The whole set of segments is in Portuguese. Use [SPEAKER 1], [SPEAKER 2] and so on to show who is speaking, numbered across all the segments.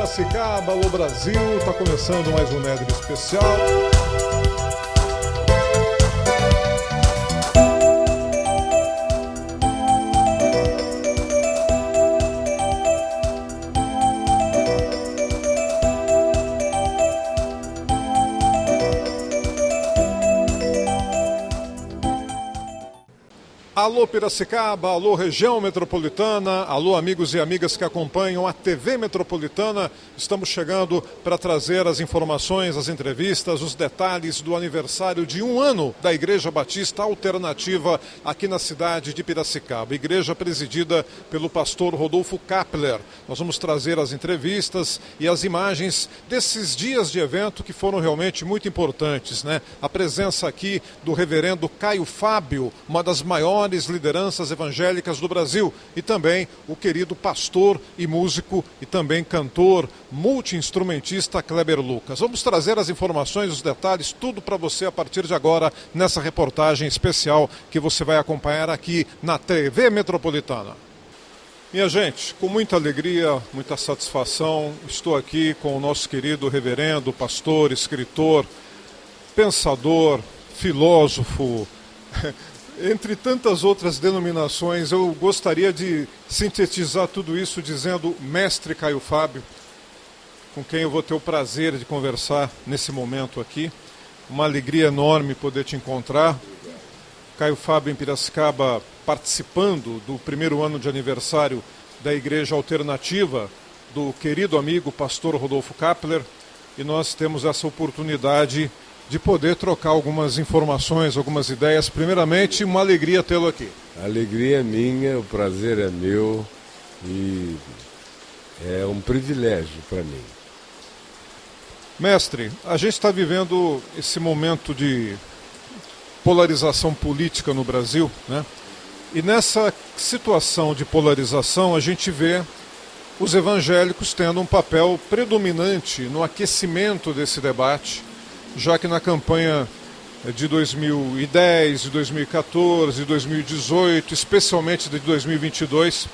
[SPEAKER 1] Piracicaba, alô Brasil, está começando mais um Medley especial. Alô Piracicaba, alô região metropolitana, alô amigos e amigas que acompanham a TV Metropolitana. Estamos chegando para trazer as informações, as entrevistas, os detalhes do aniversário de 1 ano da Igreja Batista Alternativa aqui na cidade de Piracicaba. Igreja presidida pelo pastor Rodolfo Kappler. Nós vamos trazer as entrevistas e as imagens desses dias de evento que foram realmente muito importantes, né? A presença aqui do reverendo Caio Fábio, uma das maiores lideranças evangélicas do Brasil, e também o querido pastor e músico e também cantor, multi-instrumentista Kleber Lucas. Vamos trazer as informações, os detalhes, tudo para você a partir de agora nessa reportagem especial que você vai acompanhar aqui na TV Metropolitana. Minha gente, com muita alegria, muita satisfação, estou aqui com o nosso querido reverendo, pastor, escritor, pensador, filósofo, entre tantas outras denominações. Eu gostaria de sintetizar tudo isso dizendo mestre Caio Fábio, com quem eu vou ter o prazer de conversar nesse momento aqui. Uma alegria enorme poder te encontrar. Caio Fábio em Piracicaba, participando do primeiro ano de aniversário da Igreja Alternativa do querido amigo pastor Rodolfo Kappler, e nós temos essa oportunidade de poder trocar algumas informações, algumas ideias. Primeiramente, uma alegria tê-lo aqui.
[SPEAKER 2] A alegria é minha, o prazer é meu e é um privilégio para mim.
[SPEAKER 1] Mestre, a gente está vivendo esse momento de polarização política no Brasil, né? E nessa situação de polarização a gente vê os evangélicos tendo um papel predominante no aquecimento desse debate, já que na campanha de 2010, de 2014, de 2018, especialmente de 2022,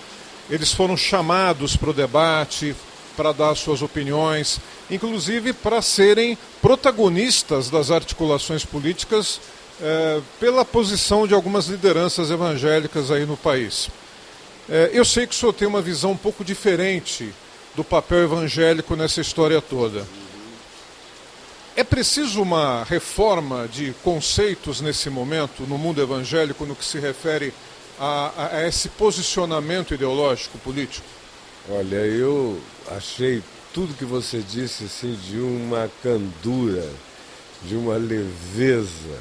[SPEAKER 1] eles foram chamados para o debate, para dar suas opiniões, inclusive para serem protagonistas das articulações políticas pela posição de algumas lideranças evangélicas aí no país. Eu sei que o senhor tem uma visão um pouco diferente do papel evangélico nessa história toda. É preciso uma reforma de conceitos nesse momento no mundo evangélico no que se refere a esse posicionamento ideológico político?
[SPEAKER 2] Olha, eu achei tudo que você disse assim, de uma candura, de uma leveza,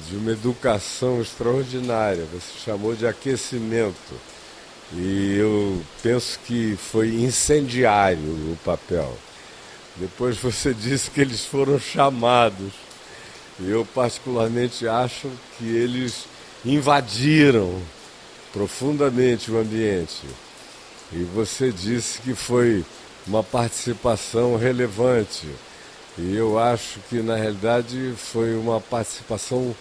[SPEAKER 2] de uma educação extraordinária. Você chamou de aquecimento. E eu penso que foi incendiário o papel. Depois você disse que eles foram chamados. Eu particularmente acho que eles invadiram profundamente o ambiente. E você disse que foi uma participação relevante. E eu acho que na realidade foi uma participação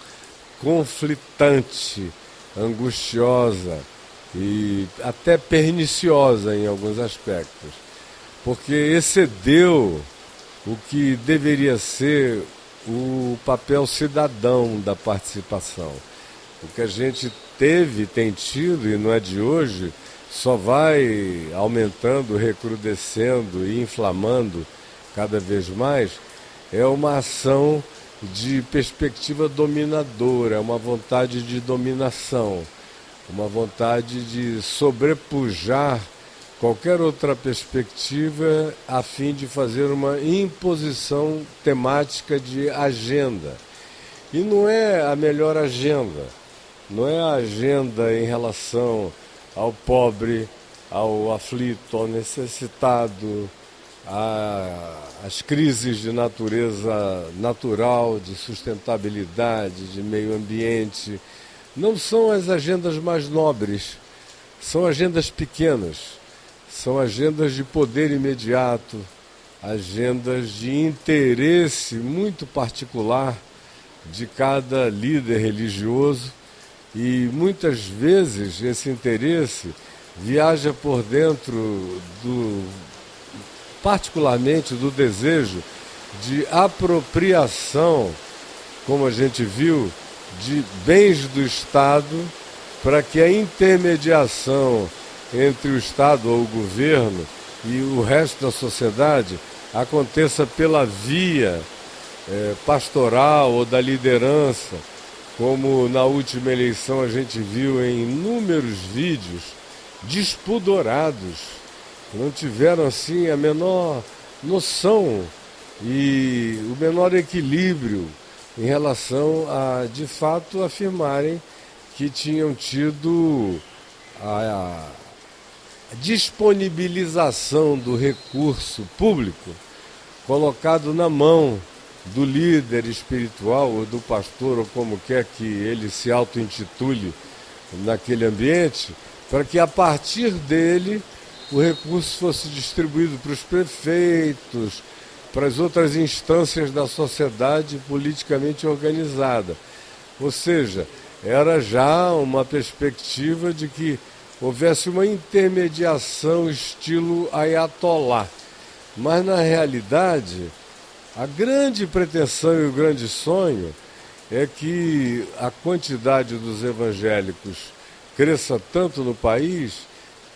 [SPEAKER 2] conflitante, angustiosa e até perniciosa em alguns aspectos. Porque excedeu o que deveria ser o papel cidadão da participação. O que a gente tem tido, e não é de hoje, só vai aumentando, recrudescendo e inflamando cada vez mais, é uma ação de perspectiva dominadora, uma vontade de dominação, uma vontade de sobrepujar qualquer outra perspectiva a fim de fazer uma imposição temática de agenda. E não é a melhor agenda, não é a agenda em relação ao pobre, ao aflito, ao necessitado, às crises de natureza natural, de sustentabilidade, de meio ambiente. Não são as agendas mais nobres, são agendas pequenas. São agendas de poder imediato, agendas de interesse muito particular de cada líder religioso, e muitas vezes esse interesse viaja por dentro particularmente do desejo de apropriação, como a gente viu, de bens do Estado, para que a intermediação entre o Estado ou o governo e o resto da sociedade aconteça pela via pastoral ou da liderança, como na última eleição a gente viu em inúmeros vídeos despudorados, não tiveram assim a menor noção e o menor equilíbrio em relação a, de fato, afirmarem que tinham tido a disponibilização do recurso público colocado na mão do líder espiritual ou do pastor, ou como quer que ele se auto-intitule naquele ambiente, para que a partir dele o recurso fosse distribuído para os prefeitos, para as outras instâncias da sociedade politicamente organizada. Ou seja, era já uma perspectiva de que houvesse uma intermediação estilo ayatolá. Mas, na realidade, a grande pretensão e o grande sonho é que a quantidade dos evangélicos cresça tanto no país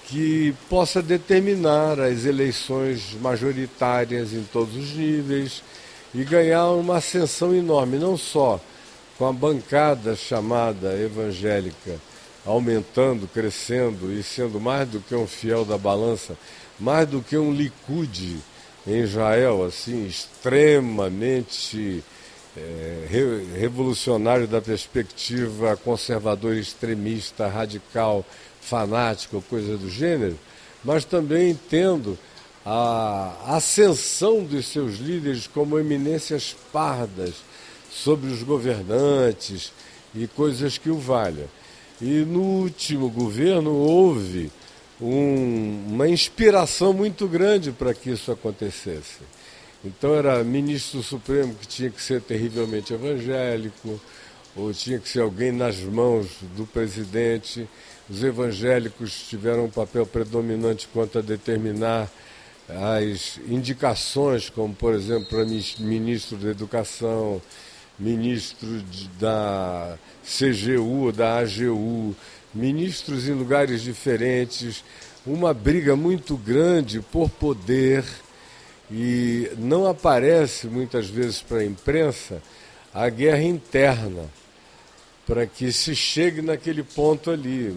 [SPEAKER 2] que possa determinar as eleições majoritárias em todos os níveis e ganhar uma ascensão enorme, não só com a bancada chamada evangélica aumentando, crescendo e sendo mais do que um fiel da balança, mais do que um Likud em Israel, assim, extremamente revolucionário da perspectiva conservadora, extremista, radical, fanática ou coisa do gênero, mas também tendo a ascensão dos seus líderes como eminências pardas sobre os governantes e coisas que o valham. E no último governo houve uma inspiração muito grande para que isso acontecesse. Então era ministro supremo que tinha que ser terrivelmente evangélico, ou tinha que ser alguém nas mãos do presidente. Os evangélicos tiveram um papel predominante quanto a determinar as indicações, como por exemplo para ministro da Educação, ministro da CGU, da AGU, ministros em lugares diferentes, uma briga muito grande por poder, e não aparece muitas vezes para a imprensa a guerra interna, para que se chegue naquele ponto ali.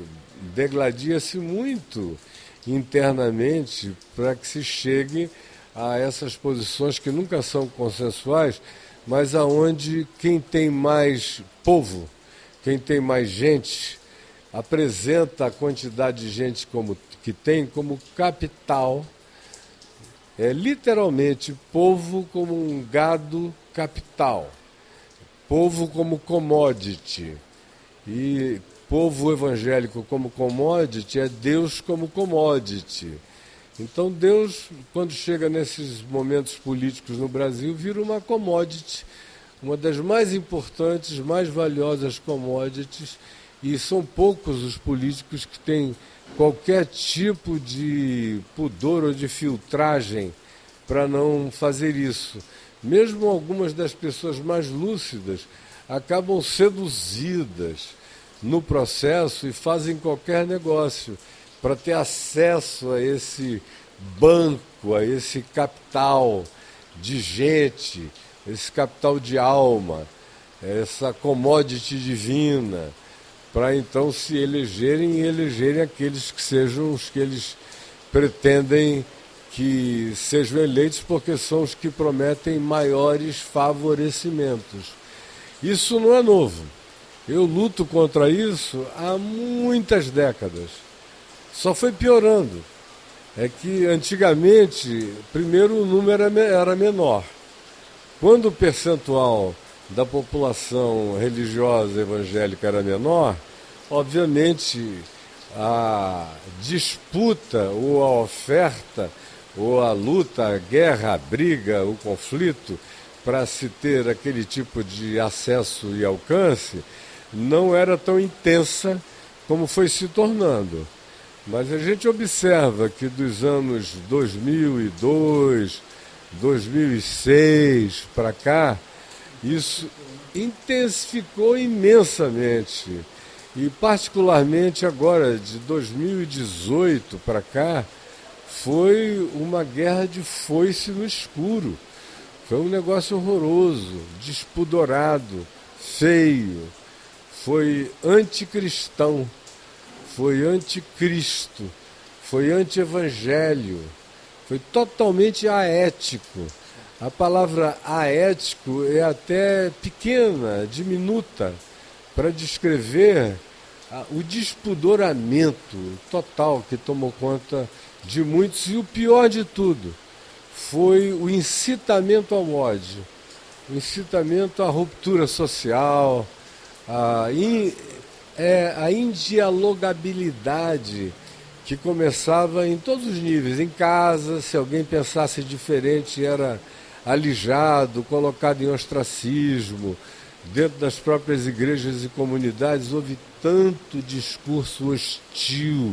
[SPEAKER 2] Degladia-se muito internamente para que se chegue a essas posições que nunca são consensuais, mas aonde quem tem mais povo, quem tem mais gente, apresenta a quantidade de gente que tem como capital, literalmente povo como um gado capital, povo como commodity, e povo evangélico como commodity é Deus como commodity. Então Deus, quando chega nesses momentos políticos no Brasil, vira uma commodity, uma das mais importantes, mais valiosas commodities, e são poucos os políticos que têm qualquer tipo de pudor ou de filtragem para não fazer isso. Mesmo algumas das pessoas mais lúcidas acabam seduzidas no processo e fazem qualquer negócio para ter acesso a esse banco, a esse capital de gente, esse capital de alma, essa commodity divina, para então se elegerem e elegerem aqueles que sejam os que eles pretendem que sejam eleitos, porque são os que prometem maiores favorecimentos. Isso não é novo. Eu luto contra isso há muitas décadas. Só foi piorando. É que antigamente, primeiro o número era menor. Quando o percentual da população religiosa evangélica era menor, obviamente a disputa ou a oferta ou a luta, a guerra, a briga, o conflito para se ter aquele tipo de acesso e alcance não era tão intensa como foi se tornando. Mas a gente observa que dos anos 2002, 2006 para cá, isso intensificou imensamente. E particularmente agora, de 2018 para cá, foi uma guerra de foice no escuro. Foi um negócio horroroso, despudorado, feio. Foi anticristão, foi anticristo, foi antievangelho, foi totalmente aético. A palavra aético é até pequena, diminuta, para descrever o despudoramento total que tomou conta de muitos. E o pior de tudo foi o incitamento ao ódio, o incitamento à ruptura social, a indialogabilidade que começava em todos os níveis. Em casa, se alguém pensasse diferente, era alijado, colocado em ostracismo. Dentro das próprias igrejas e comunidades houve tanto discurso hostil.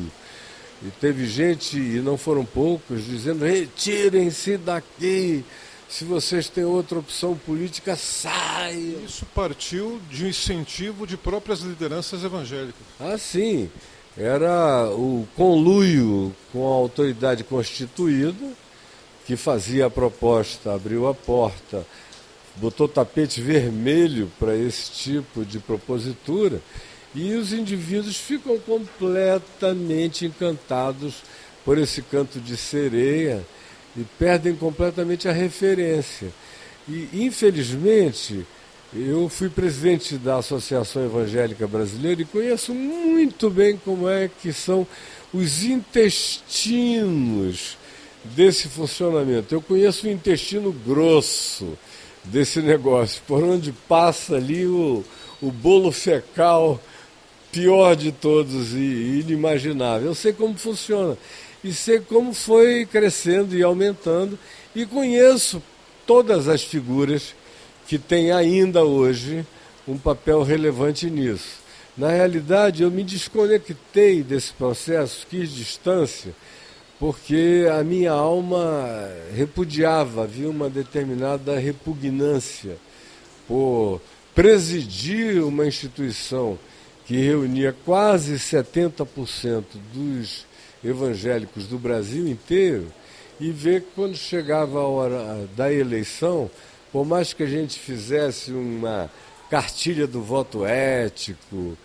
[SPEAKER 2] E teve gente, e não foram poucos, dizendo: retirem-se daqui, se vocês têm outra opção política, saiam.
[SPEAKER 1] Isso partiu de um incentivo de próprias lideranças evangélicas.
[SPEAKER 2] Ah, sim. Era o conluio com a autoridade constituída, que fazia a proposta, abriu a porta, botou tapete vermelho para esse tipo de propositura, e os indivíduos ficam completamente encantados por esse canto de sereia e perdem completamente a referência. E, infelizmente, eu fui presidente da Associação Evangélica Brasileira e conheço muito bem como é que são os intestinos desse funcionamento. Eu conheço o intestino grosso desse negócio, por onde passa ali o bolo fecal pior de todos e inimaginável. Eu sei como funciona e sei como foi crescendo e aumentando, e conheço todas as figuras que têm ainda hoje um papel relevante nisso. Na realidade, eu me desconectei desse processo, quis distância, porque a minha alma repudiava, havia uma determinada repugnância por presidir uma instituição que reunia quase 70% dos evangélicos do Brasil inteiro, e ver que quando chegava a hora da eleição, por mais que a gente fizesse uma cartilha do voto ético,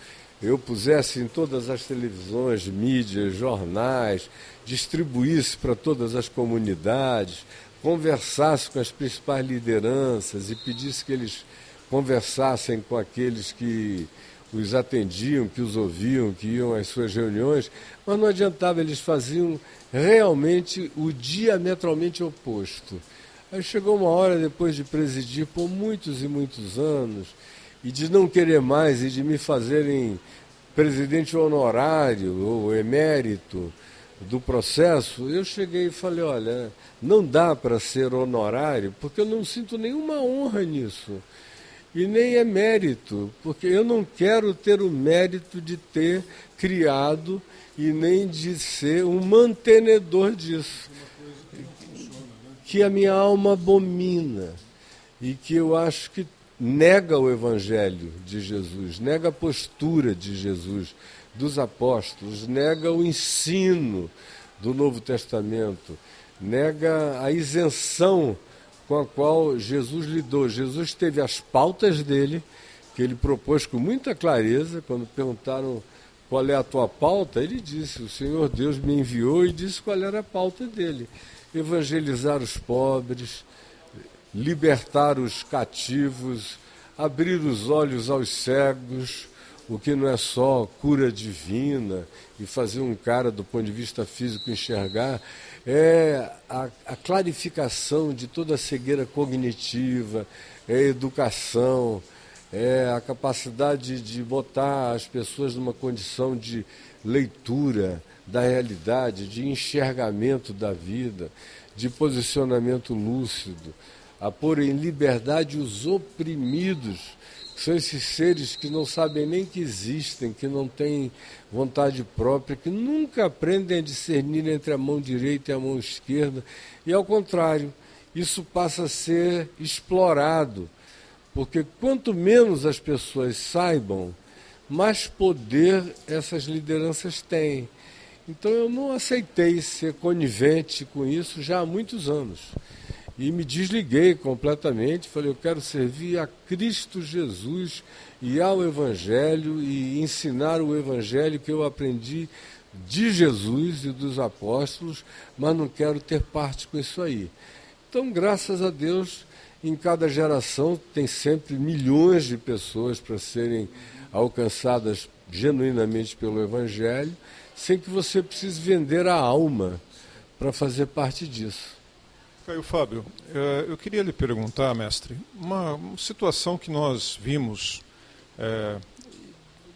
[SPEAKER 2] eu pusesse em todas as televisões, mídias, jornais, distribuísse para todas as comunidades, conversasse com as principais lideranças e pedisse que eles conversassem com aqueles que os atendiam, que os ouviam, que iam às suas reuniões, mas não adiantava, eles faziam realmente o diametralmente oposto. Aí chegou uma hora, depois de presidir por muitos e muitos anos, e de não querer mais, e de me fazerem presidente honorário ou emérito do processo, eu cheguei e falei: olha, não dá para ser honorário, porque eu não sinto nenhuma honra nisso. E nem é mérito, porque eu não quero ter o mérito de ter criado e nem de ser um mantenedor disso, que a minha alma abomina e que eu acho que nega o Evangelho de Jesus, nega a postura de Jesus, dos apóstolos, nega o ensino do Novo Testamento, nega a isenção com a qual Jesus lidou. Jesus teve as pautas dele, que ele propôs com muita clareza. Quando perguntaram qual é a tua pauta, ele disse: o Senhor Deus me enviou, e disse qual era a pauta dele: evangelizar os pobres, libertar os cativos, abrir os olhos aos cegos, o que não é só cura divina e fazer um cara do ponto de vista físico enxergar, é a clarificação de toda a cegueira cognitiva, é a educação, é a capacidade de botar as pessoas numa condição de leitura da realidade, de enxergamento da vida, de posicionamento lúcido, a pôr em liberdade os oprimidos, São esses seres que não sabem nem que existem, que não têm vontade própria, que nunca aprendem a discernir entre a mão direita e a mão esquerda. E, ao contrário, isso passa a ser explorado, porque quanto menos as pessoas saibam, mais poder essas lideranças têm. Então eu não aceitei ser conivente com isso já há muitos anos. E me desliguei completamente, falei, eu quero servir a Cristo Jesus e ao Evangelho e ensinar o Evangelho que eu aprendi de Jesus e dos apóstolos, mas não quero ter parte com isso aí. Então, graças a Deus, em cada geração tem sempre milhões de pessoas para serem alcançadas genuinamente pelo Evangelho, sem que você precise vender a alma para fazer parte disso.
[SPEAKER 1] Caio Fábio, eu queria lhe perguntar, mestre, uma situação que nós vimos.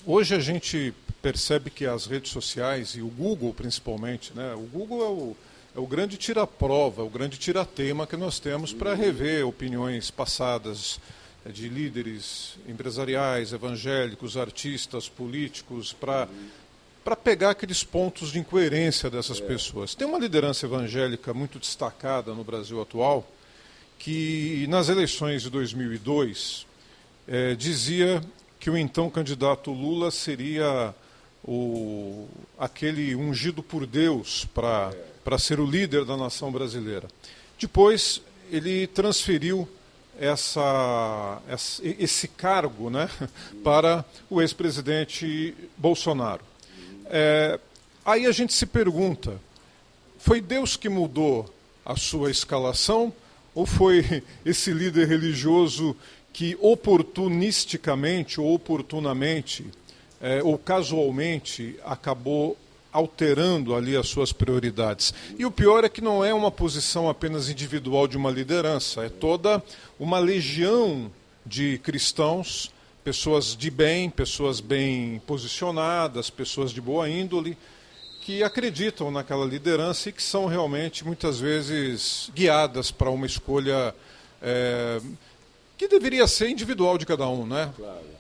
[SPEAKER 1] Hoje a gente percebe que as redes sociais, e o Google principalmente, né, o Google é o grande tira-prova, o grande tira-tema que nós temos para rever opiniões passadas de líderes empresariais, evangélicos, artistas, políticos, para pegar aqueles pontos de incoerência dessas pessoas. Tem uma liderança evangélica muito destacada no Brasil atual, que nas eleições de 2002 dizia que o então candidato Lula seria aquele ungido por Deus para ser o líder da nação brasileira. Depois ele transferiu esse cargo, né, para o ex-presidente Bolsonaro. Aí a gente se pergunta, foi Deus que mudou a sua escalação ou foi esse líder religioso que oportunisticamente ou oportunamente ou casualmente acabou alterando ali as suas prioridades? E o pior é que não é uma posição apenas individual de uma liderança, é toda uma legião de cristãos, pessoas de bem, pessoas bem posicionadas, pessoas de boa índole, que acreditam naquela liderança e que são realmente, muitas vezes, guiadas para uma escolha que deveria ser individual de cada um, né?
[SPEAKER 2] Claro.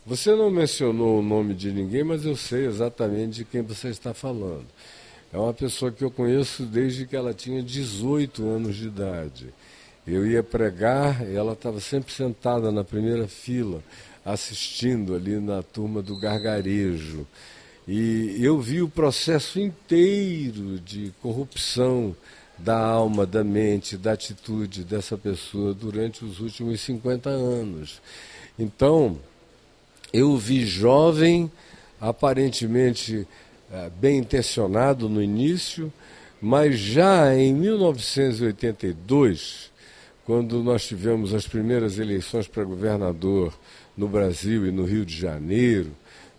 [SPEAKER 2] Você não mencionou o nome de ninguém, mas eu sei exatamente de quem você está falando. É uma pessoa que eu conheço desde que ela tinha 18 anos de idade. Eu ia pregar e ela estava sempre sentada na primeira fila, assistindo ali na turma do gargarejo. E eu vi o processo inteiro de corrupção da alma, da mente, da atitude dessa pessoa durante os últimos 50 anos. Então, eu vi jovem, aparentemente bem intencionado no início, mas já em 1982, quando nós tivemos as primeiras eleições para governador no Brasil e no Rio de Janeiro,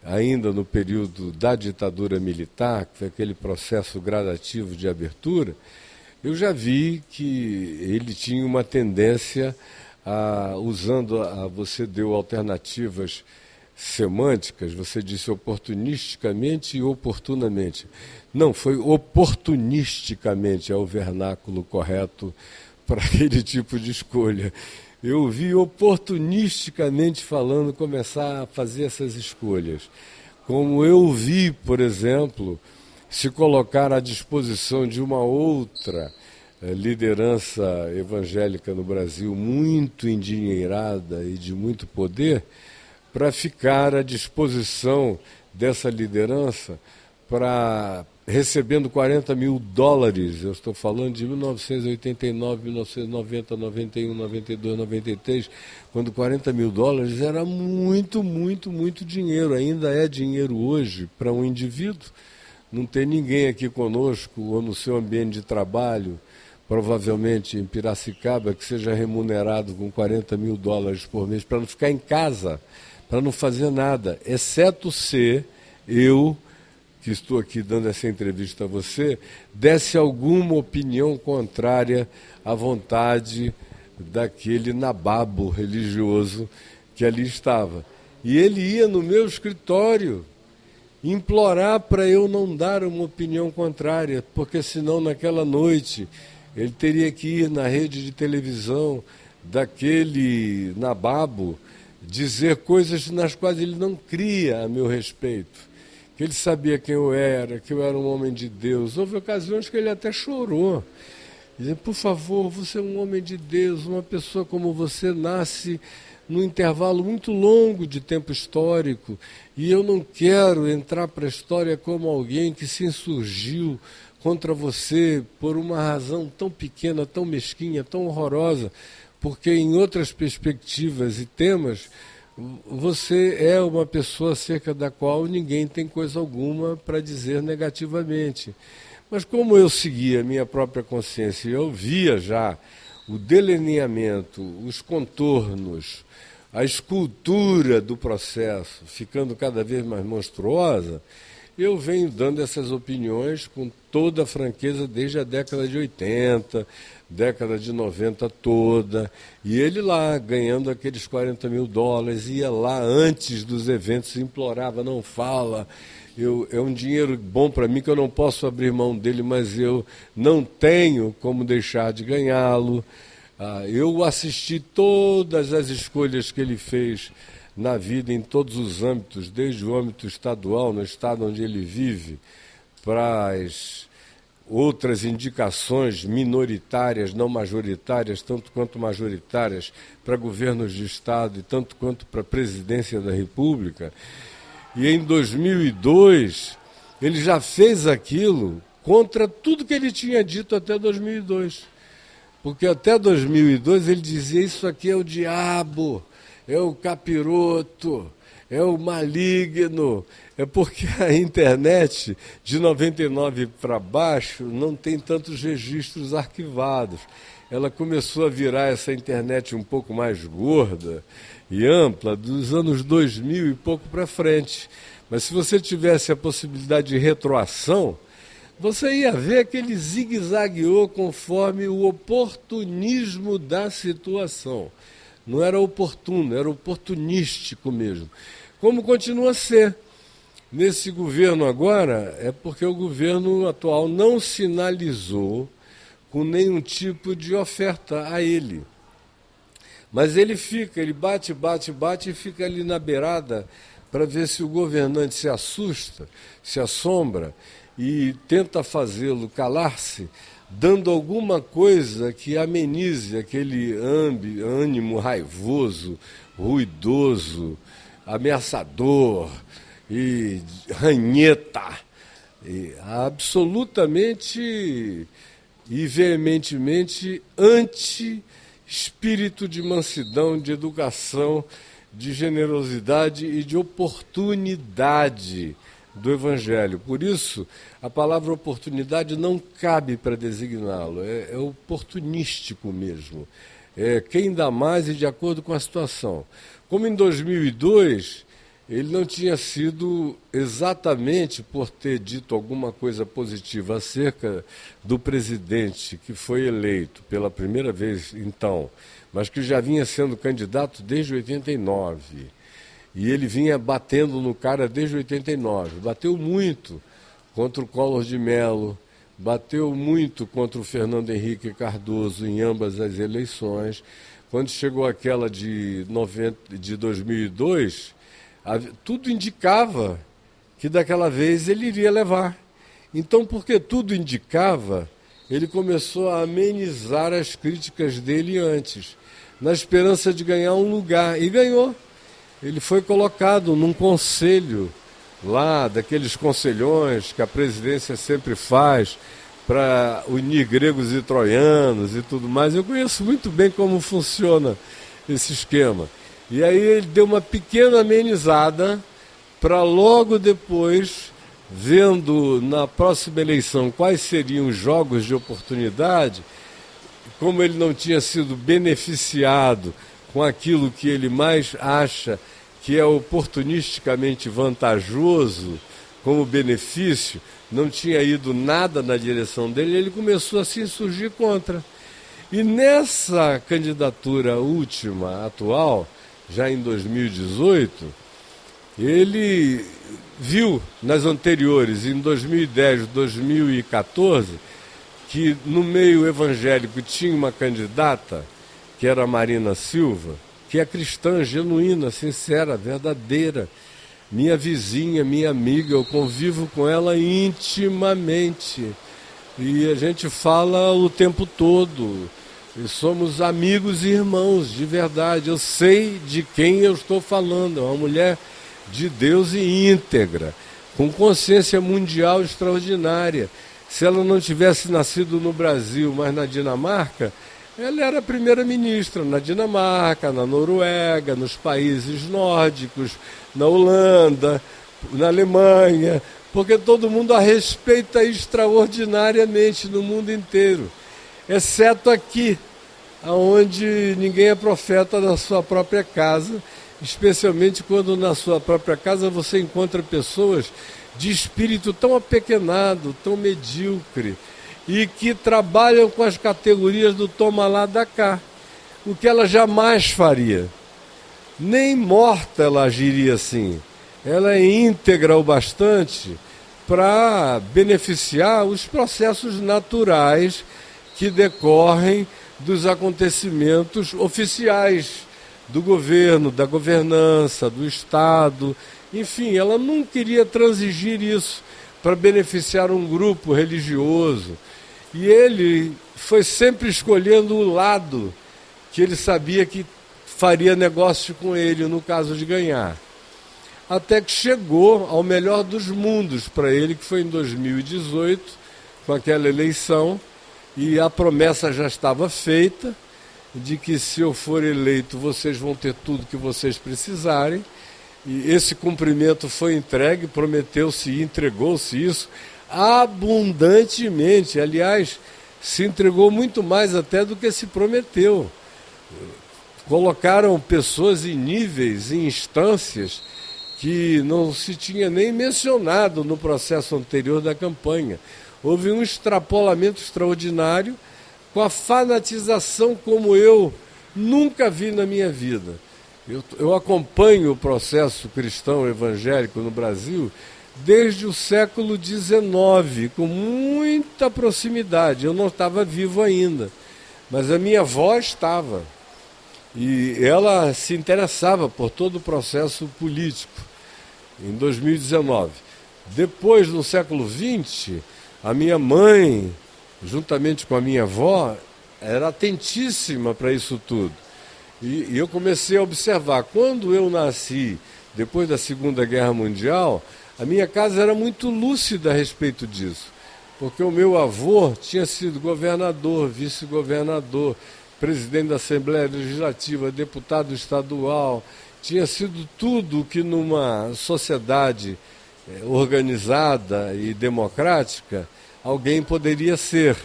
[SPEAKER 2] ainda no período da ditadura militar, que foi aquele processo gradativo de abertura, eu já vi que ele tinha uma tendência você deu alternativas semânticas, você disse oportunisticamente e oportunamente. Não, foi oportunisticamente é o vernáculo correto para aquele tipo de escolha. Eu vi oportunisticamente falando começar a fazer essas escolhas. Como eu vi, por exemplo, se colocar à disposição de uma outra liderança evangélica no Brasil muito endinheirada e de muito poder, para ficar à disposição dessa liderança para recebendo $40 mil, eu estou falando de 1989, 1990, 91, 92, 93, quando $40 mil era muito, muito, muito dinheiro, ainda é dinheiro hoje para um indivíduo. Não tem ninguém aqui conosco ou no seu ambiente de trabalho, provavelmente em Piracicaba, que seja remunerado com $40 mil por mês para não ficar em casa, para não fazer nada, exceto se eu, que estou aqui dando essa entrevista a você, desse alguma opinião contrária à vontade daquele nababo religioso que ali estava. E ele ia no meu escritório implorar para eu não dar uma opinião contrária, porque senão naquela noite ele teria que ir na rede de televisão daquele nababo dizer coisas nas quais ele não cria a meu respeito, que ele sabia quem eu era, que eu era um homem de Deus. Houve ocasiões que ele até chorou, dizendo: por favor, você é um homem de Deus, uma pessoa como você nasce num intervalo muito longo de tempo histórico, e eu não quero entrar para a história como alguém que se insurgiu contra você por uma razão tão pequena, tão mesquinha, tão horrorosa, porque em outras perspectivas e temas você é uma pessoa acerca da qual ninguém tem coisa alguma para dizer negativamente. Mas como eu seguia a minha própria consciência, eu via já o delineamento, os contornos, a escultura do processo ficando cada vez mais monstruosa, eu venho dando essas opiniões com toda a franqueza desde a década de 80, década de 90 toda, e ele lá ganhando aqueles $40 mil, ia lá antes dos eventos, implorava: não fala, é um dinheiro bom para mim que eu não posso abrir mão dele, mas eu não tenho como deixar de ganhá-lo. Eu assisti todas as escolhas que ele fez na vida, em todos os âmbitos, desde o âmbito estadual, no estado onde ele vive, para as outras indicações minoritárias, não majoritárias, tanto quanto majoritárias, para governos de estado e tanto quanto para a presidência da República. E em 2002, ele já fez aquilo contra tudo que ele tinha dito até 2002. Porque até 2002 ele dizia: isso aqui é o diabo, é o capiroto, é o maligno. É porque a internet, de 99 para baixo, não tem tantos registros arquivados. Ela começou a virar essa internet um pouco mais gorda e ampla dos anos 2000 e pouco para frente. Mas se você tivesse a possibilidade de retroação, você ia ver que ele zigue-zagueou conforme o oportunismo da situação. Não era oportuno, era oportunístico mesmo. Como continua a ser. Nesse governo agora, é porque o governo atual não sinalizou com nenhum tipo de oferta a ele. Mas ele bate e fica ali na beirada para ver se o governante se assusta, se assombra e tenta fazê-lo calar-se, dando alguma coisa que amenize aquele ânimo raivoso, ruidoso, ameaçador e ranheta, e absolutamente e veementemente anti-espírito de mansidão, de educação, de generosidade e de oportunidade do Evangelho. Por isso, a palavra oportunidade não cabe para designá-lo, é oportunístico mesmo. É quem dá mais e de acordo com a situação. Como em 2002, ele não tinha sido exatamente por ter dito alguma coisa positiva acerca do presidente que foi eleito pela primeira vez então, mas que já vinha sendo candidato desde 89. E ele vinha batendo no cara desde 89. Bateu muito contra o Collor de Mello, bateu muito contra o Fernando Henrique Cardoso em ambas as eleições. Quando chegou aquela de 2002, tudo indicava que daquela vez ele iria levar. Então, porque tudo indicava, ele começou a amenizar as críticas dele antes, na esperança de ganhar um lugar. E ganhou. Ele foi colocado num conselho lá, daqueles conselhões que a presidência sempre faz para unir gregos e troianos e tudo mais. Eu conheço muito bem como funciona esse esquema. E aí ele deu uma pequena amenizada para logo depois, vendo na próxima eleição quais seriam os jogos de oportunidade, como ele não tinha sido beneficiado com aquilo que ele mais acha que é oportunisticamente vantajoso como benefício, não tinha ido nada na direção dele, ele começou a se insurgir contra. E nessa candidatura última, atual, já em 2018, ele viu nas anteriores, em 2010, 2014, que no meio evangélico tinha uma candidata, que era a Marina Silva, que é cristã, genuína, sincera, verdadeira, minha vizinha, minha amiga, eu convivo com ela intimamente. E a gente fala o tempo todo. E somos amigos e irmãos, de verdade. Eu sei de quem eu estou falando. É uma mulher de Deus e íntegra, com consciência mundial extraordinária. Se ela não tivesse nascido no Brasil, mas na Dinamarca, ela era primeira-ministra na Dinamarca, na Noruega, nos países nórdicos, na Holanda, na Alemanha, porque todo mundo a respeita extraordinariamente no mundo inteiro, exceto aqui, onde ninguém é profeta na sua própria casa, especialmente quando na sua própria casa você encontra pessoas de espírito tão apequenado, tão medíocre, e que trabalham com as categorias do toma lá, dá cá, o que ela jamais faria. Nem morta ela agiria assim. Ela é íntegra o bastante para beneficiar os processos naturais que decorrem dos acontecimentos oficiais do governo, da governança, do Estado. Enfim, ela não queria transigir isso para beneficiar um grupo religioso. E ele foi sempre escolhendo o lado que ele sabia que faria negócio com ele, no caso de ganhar. Até que chegou ao melhor dos mundos para ele, que foi em 2018, com aquela eleição, e a promessa já estava feita, de que se eu for eleito vocês vão ter tudo que vocês precisarem. E esse cumprimento foi entregue, prometeu-se e entregou-se isso abundantemente. Aliás, se entregou muito mais até do que se prometeu. Colocaram pessoas em níveis, em instâncias, que não se tinha nem mencionado no processo anterior da campanha. Houve um extrapolamento extraordinário, com a fanatização como eu nunca vi na minha vida. Eu acompanho o processo cristão evangélico no Brasil desde o século XIX, com muita proximidade. Eu não estava vivo ainda, mas a minha avó estava. E ela se interessava por todo o processo político, em 2019. Depois, no século XX, a minha mãe, juntamente com a minha avó, era atentíssima para isso tudo. E eu comecei a observar. Quando eu nasci, depois da Segunda Guerra Mundial, a minha casa era muito lúcida a respeito disso, porque o meu avô tinha sido governador, vice-governador, presidente da Assembleia Legislativa, deputado estadual, tinha sido tudo que numa sociedade organizada e democrática alguém poderia ser,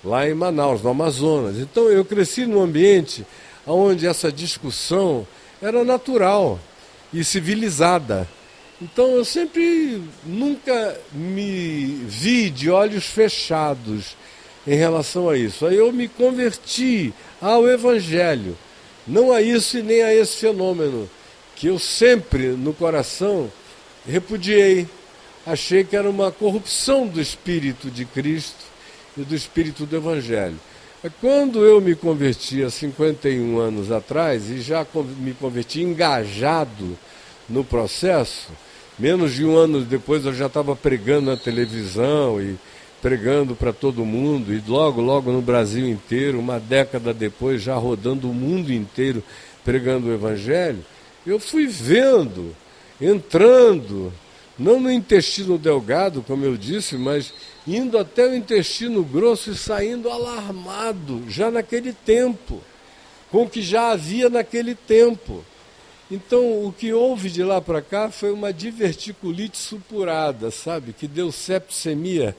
[SPEAKER 2] lá em Manaus, no Amazonas. Então eu cresci num ambiente onde essa discussão era natural e civilizada. Então eu nunca me vi de olhos fechados em relação a isso. Aí eu me converti ao Evangelho, não a isso e nem a esse fenômeno, que eu sempre no coração repudiei. Achei que era uma corrupção do Espírito de Cristo e do Espírito do Evangelho. Quando eu me converti há 51 anos atrás, e já me converti engajado no processo, menos de um ano depois eu já estava pregando na televisão e pregando para todo mundo, e logo no Brasil inteiro, uma década depois, já rodando o mundo inteiro pregando o Evangelho, eu fui vendo, entrando, não no intestino delgado, como eu disse, mas indo até o intestino grosso e saindo alarmado, já naquele tempo, com o que já havia naquele tempo. Então, o que houve de lá para cá foi uma diverticulite supurada, sabe? Que deu septicemia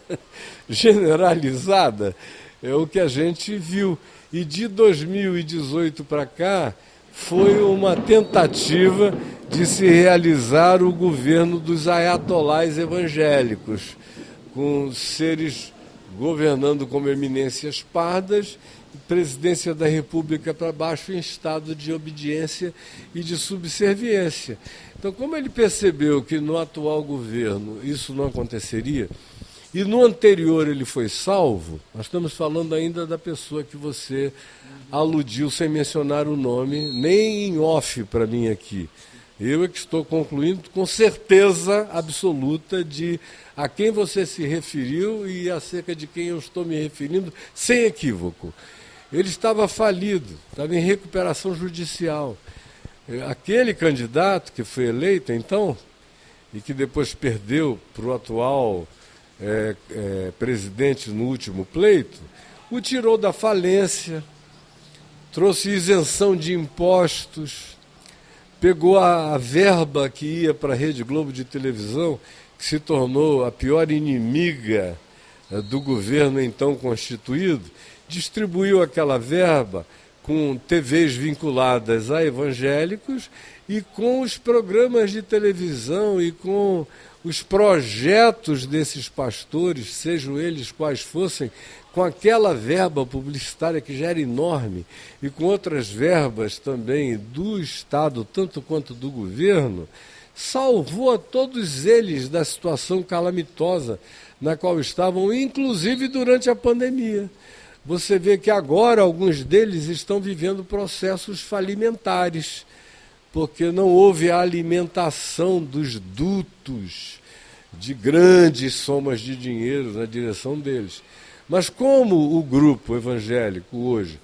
[SPEAKER 2] generalizada, é o que a gente viu. E de 2018 para cá, foi uma tentativa de se realizar o governo dos ayatolás evangélicos, com seres governando como eminências pardas, presidência da República para baixo em estado de obediência e de subserviência. Então, como ele percebeu que no atual governo isso não aconteceria, e no anterior ele foi salvo, nós estamos falando ainda da pessoa que você aludiu sem mencionar o nome, nem em off para mim aqui. Eu é que estou concluindo com certeza absoluta de a quem você se referiu e acerca de quem eu estou me referindo, sem equívoco. Ele estava falido, estava em recuperação judicial. Aquele candidato que foi eleito, então, e que depois perdeu para o atual presidente no último pleito, o tirou da falência, trouxe isenção de impostos, pegou a verba que ia para a Rede Globo de televisão, que se tornou a pior inimiga do governo então constituído, distribuiu aquela verba com TVs vinculadas a evangélicos e com os programas de televisão e com os projetos desses pastores, sejam eles quais fossem, com aquela verba publicitária que já era enorme e com outras verbas também do Estado, tanto quanto do governo, salvou a todos eles da situação calamitosa na qual estavam, inclusive durante a pandemia. Você vê que agora alguns deles estão vivendo processos falimentares, porque não houve a alimentação dos dutos de grandes somas de dinheiro na direção deles. Mas como o grupo evangélico hoje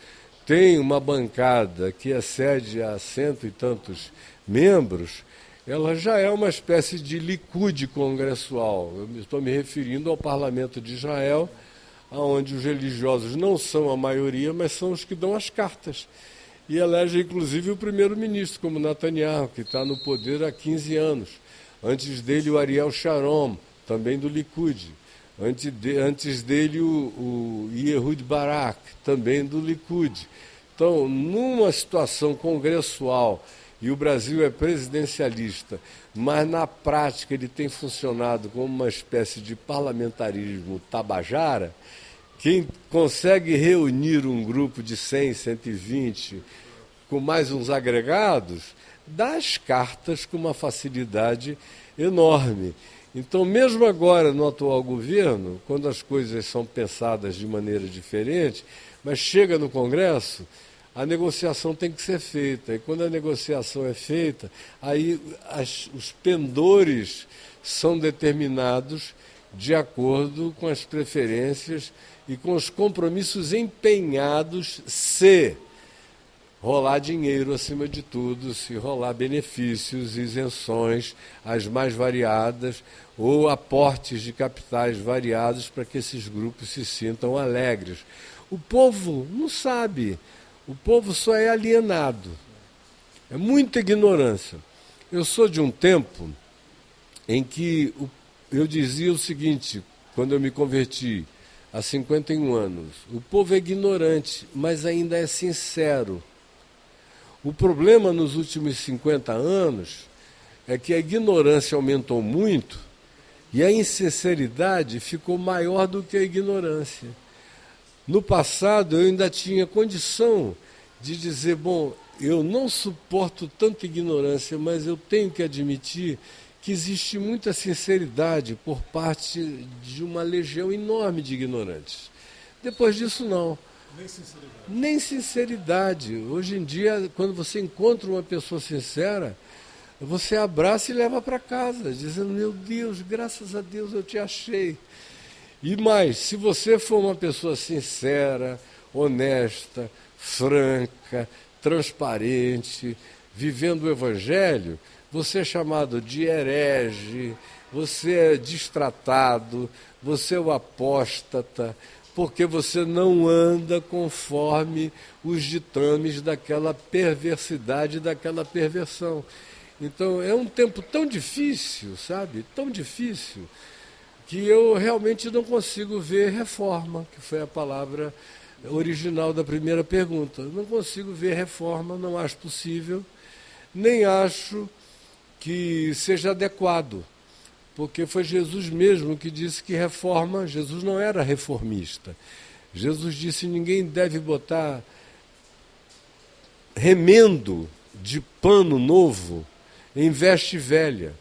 [SPEAKER 2] tem uma bancada que excede a 100 e tantos membros, ela já é uma espécie de Likud congressual. Eu estou me referindo ao Parlamento de Israel, onde os religiosos não são a maioria, mas são os que dão as cartas. E elege, inclusive, o primeiro-ministro, como Netanyahu, que está no poder há 15 anos. Antes dele, o Ariel Sharon, também do Likud. Antes dele, o Ehud Barak, também do Likud. Então, numa situação congressual, e o Brasil é presidencialista, mas na prática ele tem funcionado como uma espécie de parlamentarismo tabajara, quem consegue reunir um grupo de 100, 120, com mais uns agregados, dá as cartas com uma facilidade enorme. Então, mesmo agora no atual governo, quando as coisas são pensadas de maneira diferente, mas chega no Congresso, a negociação tem que ser feita. E quando a negociação é feita, aí os pendores são determinados de acordo com as preferências e com os compromissos empenhados, se rolar dinheiro acima de tudo, se rolar benefícios, isenções, as mais variadas, ou aportes de capitais variados para que esses grupos se sintam alegres. O povo não sabe, o povo só é alienado. É muita ignorância. Eu sou de um tempo em que eu dizia o seguinte, quando eu me converti, há 51 anos, o povo é ignorante, mas ainda é sincero. O problema nos últimos 50 anos é que a ignorância aumentou muito e a insinceridade ficou maior do que a ignorância. No passado eu ainda tinha condição de dizer, bom, eu não suporto tanta ignorância, mas eu tenho que admitir que existe muita sinceridade por parte de uma legião enorme de ignorantes. Depois disso, não. Nem sinceridade. Hoje em dia, quando você encontra uma pessoa sincera, você abraça e leva para casa, dizendo, meu Deus, graças a Deus eu te achei. E mais, se você for uma pessoa sincera, honesta, franca, transparente, vivendo o Evangelho, você é chamado de herege, você é destratado, você é o apóstata, porque você não anda conforme os ditames daquela perversidade, daquela perversão. Então, é um tempo tão difícil, sabe? Tão difícil, que eu realmente não consigo ver reforma, que foi a palavra original da primeira pergunta. Não consigo ver reforma, não acho possível, nem acho que seja adequado, porque foi Jesus mesmo que disse que reforma, Jesus não era reformista. Jesus disse, ninguém deve botar remendo de pano novo em veste velha.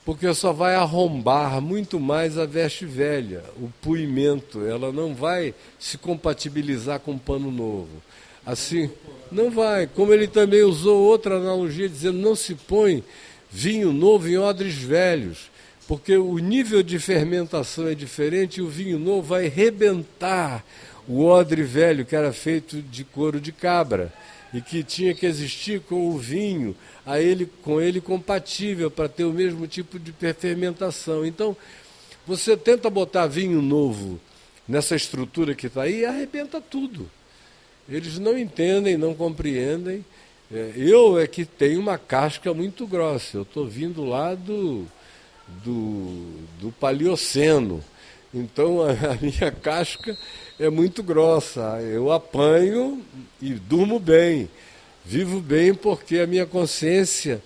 [SPEAKER 2] porque só vai arrombar muito mais a veste velha, o poimento, ela não vai se compatibilizar com um pano novo. Assim, não vai. Como ele também usou outra analogia, dizendo não se põe vinho novo em odres velhos, porque o nível de fermentação é diferente e o vinho novo vai rebentar o odre velho, que era feito de couro de cabra, e que tinha que existir com o vinho, com ele compatível, para ter o mesmo tipo de fermentação. Então, você tenta botar vinho novo nessa estrutura que está aí e arrebenta tudo. Eles não entendem, não compreendem. Eu é que tenho uma casca muito grossa. Eu estou vindo lá do Paleoceno. Então a minha casca é muito grossa. Eu apanho e durmo bem. Vivo bem porque a minha consciência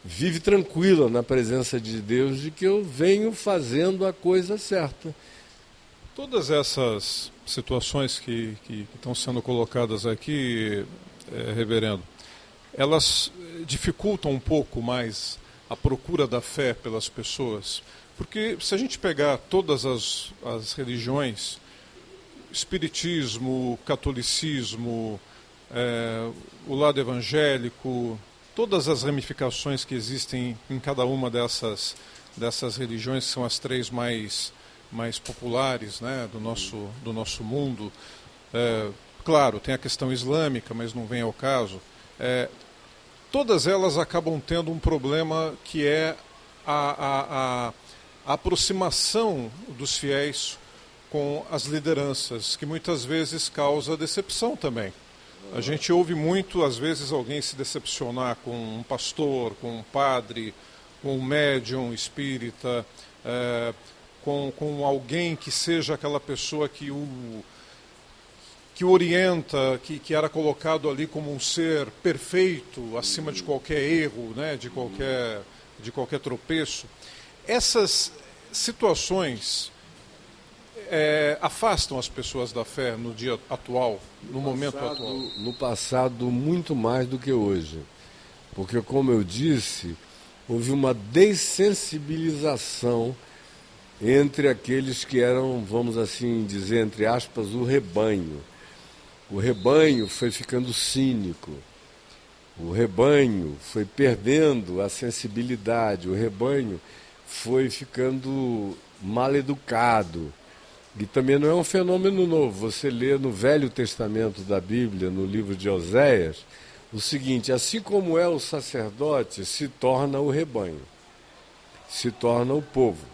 [SPEAKER 2] vive tranquila na presença de Deus de que eu venho fazendo a coisa certa.
[SPEAKER 1] Todas essas situações que estão sendo colocadas aqui, reverendo, elas dificultam um pouco mais a procura da fé pelas pessoas, porque se a gente pegar todas as religiões, espiritismo, catolicismo, o lado evangélico, todas as ramificações que existem em cada uma dessas religiões, que são as três mais populares, né, do nosso mundo. Claro, tem a questão islâmica, mas não vem ao caso. Todas elas acabam tendo um problema que é a aproximação dos fiéis com as lideranças, que muitas vezes causa decepção também. A gente ouve muito, às vezes, alguém se decepcionar com um pastor, com um padre, com um médium espírita, com alguém que seja aquela pessoa que o orienta, que era colocado ali como um ser perfeito, acima de qualquer erro, né, de qualquer tropeço. Essas situações afastam as pessoas da fé no dia atual, no momento atual?
[SPEAKER 2] No passado, muito mais do que hoje. Porque, como eu disse, houve uma dessensibilização entre aqueles que eram, vamos assim dizer, entre aspas, o rebanho. O rebanho foi ficando cínico, o rebanho foi perdendo a sensibilidade, o rebanho foi ficando mal educado. E também não é um fenômeno novo. Você lê no Velho Testamento da Bíblia, no livro de Oséias, o seguinte: assim como é o sacerdote, se torna o rebanho, se torna o povo.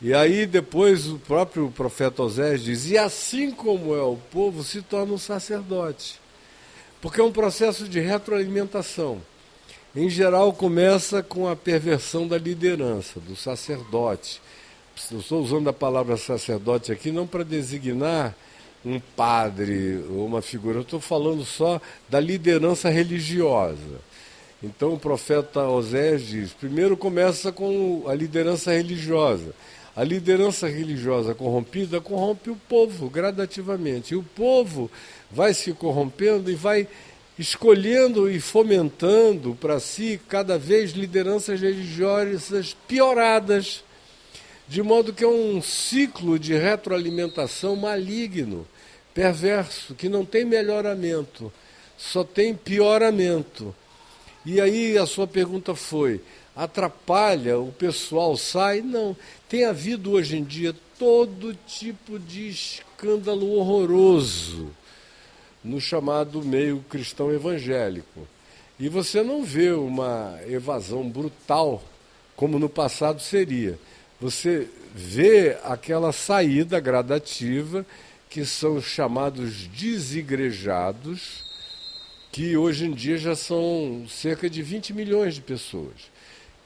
[SPEAKER 2] E aí depois o próprio profeta Oséias diz, e assim como é o povo, se torna um sacerdote. Porque é um processo de retroalimentação. Em geral começa com a perversão da liderança, do sacerdote. Eu estou usando a palavra sacerdote aqui não para designar um padre ou uma figura, eu estou falando só da liderança religiosa. Então o profeta Oséias diz, primeiro começa com a liderança religiosa. A liderança religiosa corrompida corrompe o povo gradativamente. E o povo vai se corrompendo e vai escolhendo e fomentando para si cada vez lideranças religiosas pioradas. De modo que é um ciclo de retroalimentação maligno, perverso, que não tem melhoramento, só tem pioramento. E aí a sua pergunta foi, atrapalha, o pessoal sai? Não. Tem havido hoje em dia todo tipo de escândalo horroroso no chamado meio cristão evangélico. E você não vê uma evasão brutal como no passado seria. Você vê aquela saída gradativa que são chamados desigrejados, que hoje em dia já são cerca de 20 milhões de pessoas,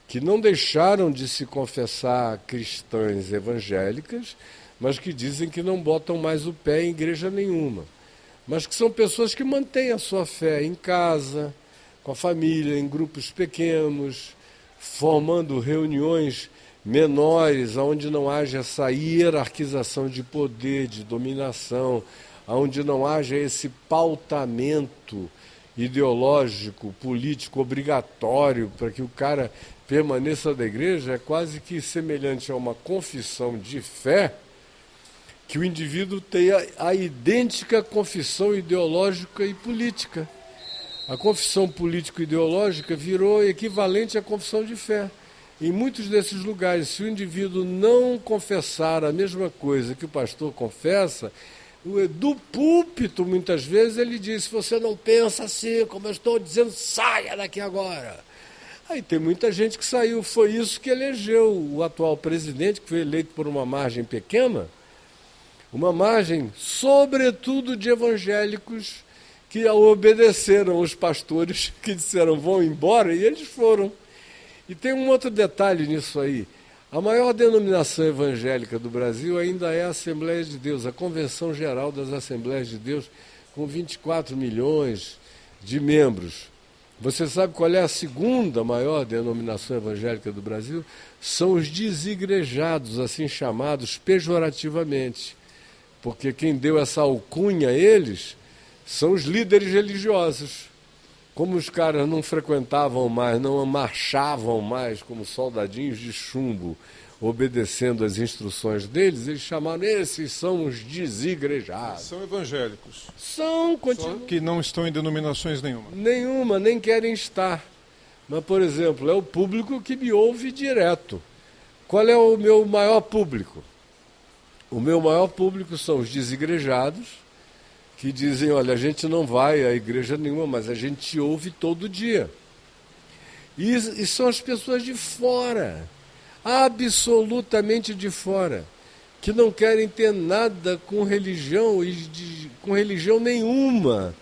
[SPEAKER 2] que não deixaram de se confessar cristãs evangélicas, mas que dizem que não botam mais o pé em igreja nenhuma. Mas que são pessoas que mantêm a sua fé em casa, com a família, em grupos pequenos, formando reuniões menores, onde não haja essa hierarquização de poder, de dominação, onde não haja esse pautamento ideológico, político, obrigatório, para que o cara permaneça da igreja é quase que semelhante a uma confissão de fé, que o indivíduo tenha a idêntica confissão ideológica e política. A confissão político-ideológica virou equivalente à confissão de fé. Em muitos desses lugares, se o indivíduo não confessar a mesma coisa que o pastor confessa, do púlpito, muitas vezes, ele diz: se você não pensa assim, como eu estou dizendo, saia daqui agora. Aí tem muita gente que saiu. Foi isso que elegeu o atual presidente, que foi eleito por uma margem pequena, uma margem, sobretudo, de evangélicos que obedeceram os pastores que disseram vão embora, e eles foram. E tem um outro detalhe nisso aí. A maior denominação evangélica do Brasil ainda é a Assembleia de Deus, a Convenção Geral das Assembleias de Deus, com 24 milhões de membros. Você sabe qual é a segunda maior denominação evangélica do Brasil? São os desigrejados, assim chamados pejorativamente. Porque quem deu essa alcunha a eles são os líderes religiosos. Como os caras não frequentavam mais, não marchavam mais como soldadinhos de chumbo, obedecendo às instruções deles, eles chamaram, esses são os desigrejados.
[SPEAKER 1] São evangélicos.
[SPEAKER 2] São,
[SPEAKER 1] continuam. Só que não estão em denominações nenhuma.
[SPEAKER 2] Nenhuma, nem querem estar. Mas, por exemplo, é o público que me ouve direto. Qual é o meu maior público? O meu maior público são os desigrejados, que dizem, olha, a gente não vai à igreja nenhuma, mas a gente te ouve todo dia. E são as pessoas de fora, absolutamente de fora, que não querem ter nada com religião, com religião nenhuma.